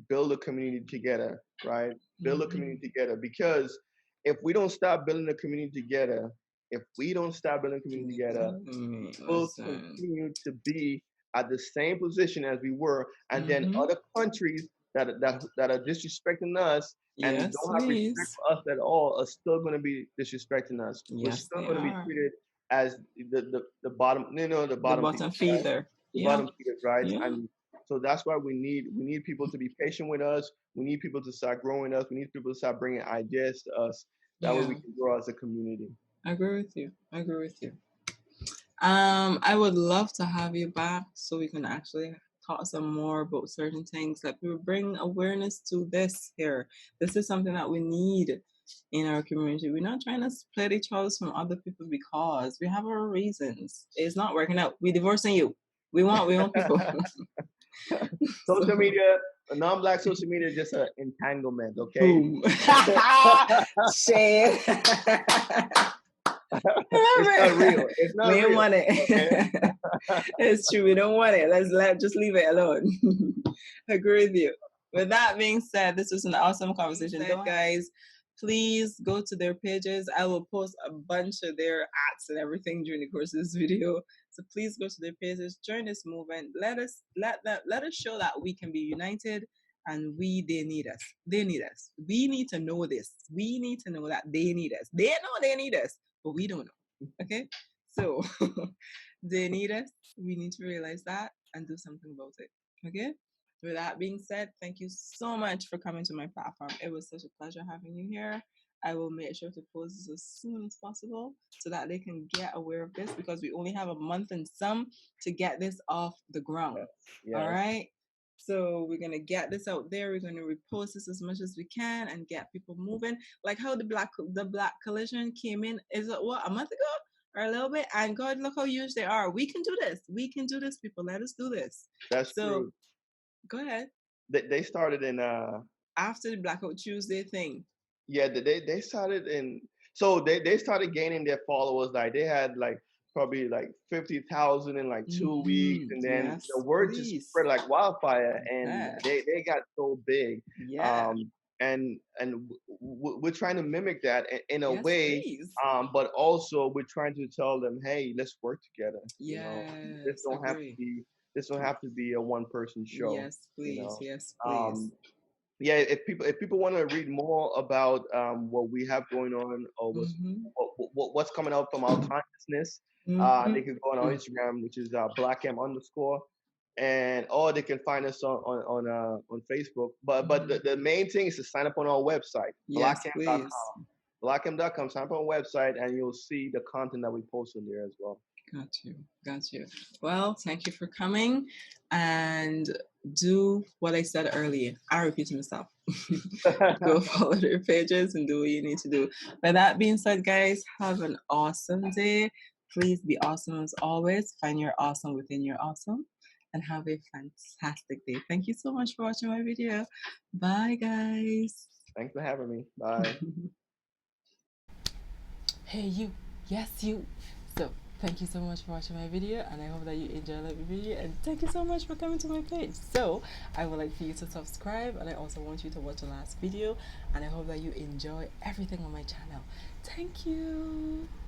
build a community together, right? Build a community together, because if we don't start building a community together, we'll continue to be at the same position as we were, and then other countries that are disrespecting us and Yes, don't have respect please. for us at all are still going to be disrespecting us. We're Yes, still they going to be are. treated as the bottom, the bottom bottom feeders, right? feeder. The Yeah. bottom feeders, right? Yeah. And so that's why we need people to be patient with us. We need people to start growing us. We need people to start bringing ideas to us. That way we Yeah. can grow as a community. I agree with you. I agree with you. I would love to have you back so we can actually talk some more about certain things. Like we bring awareness to this here. This is something that we need in our community. We're not trying to split each other from other people because we have our reasons. It's not working out. We're divorcing you. We want people. Social media, non-black social media, is just an entanglement. Okay. Boom. Shame. It's not real. It's not we real. don't want it. Okay? It's true. We don't want it. Let's just leave it alone. Agree with you. With that being said, this was an awesome conversation. Guys, please go to their pages. I will post a bunch of their ads and everything during the course of this video. So please go to their pages, join this movement. Let us show that we can be united, and they need us. They need us. We need to know this. We need to know that they need us. They know they need us, but we don't know. Okay? So they need us. We need to realize that and do something about it. Okay? With that being said, thank you so much for coming to my platform. It was such a pleasure having you here. I will make sure to post this as soon as possible so that they can get aware of this, because we only have a month and some to get this off the ground. Yes. All right? So we're going to get this out there. We're going to repost this as much as we can and get people moving. Like how the Black Coalition came in, is it what, a month ago? Or a little bit, and God, look how huge they are. We can do this. We can do this, people. Let us do this. That's true. Go ahead. They started in after the Blackout Tuesday thing. Yeah, they started in, so they started gaining their followers. Like they had like probably like 50,000 in like 2 weeks, and then the word just spread like wildfire, and they got so big. Yeah. And we're trying to mimic that in a way, but also we're trying to tell them, hey, let's work together. Yeah. This don't have to be a one-person show. Yes, please. Yes, please. Yeah, if people want to read more about what we have going on, or what's coming out from our consciousness, they can go on our Instagram, which is BLKEM_, or they can find us on Facebook. But the main thing is to sign up on our website, BLKEM.com. BLKEM.com. Sign up on our website, and you'll see the content that we post on there as well. Got you. Well, thank you for coming, and do what I said earlier. I repeat myself. Go follow their pages and do what you need to do. With that being said, guys, have an awesome day. Please be awesome as always. Find your awesome within your awesome, and have a fantastic day. Thank you so much for watching my video. Bye, guys. Thanks for having me. Bye. Hey, you. Yes, you. So, thank you so much for watching my video, and I hope that you enjoyed the video, and thank you so much for coming to my page. So I would like for you to subscribe, and I also want you to watch the last video, and I hope that you enjoy everything on my channel. Thank you.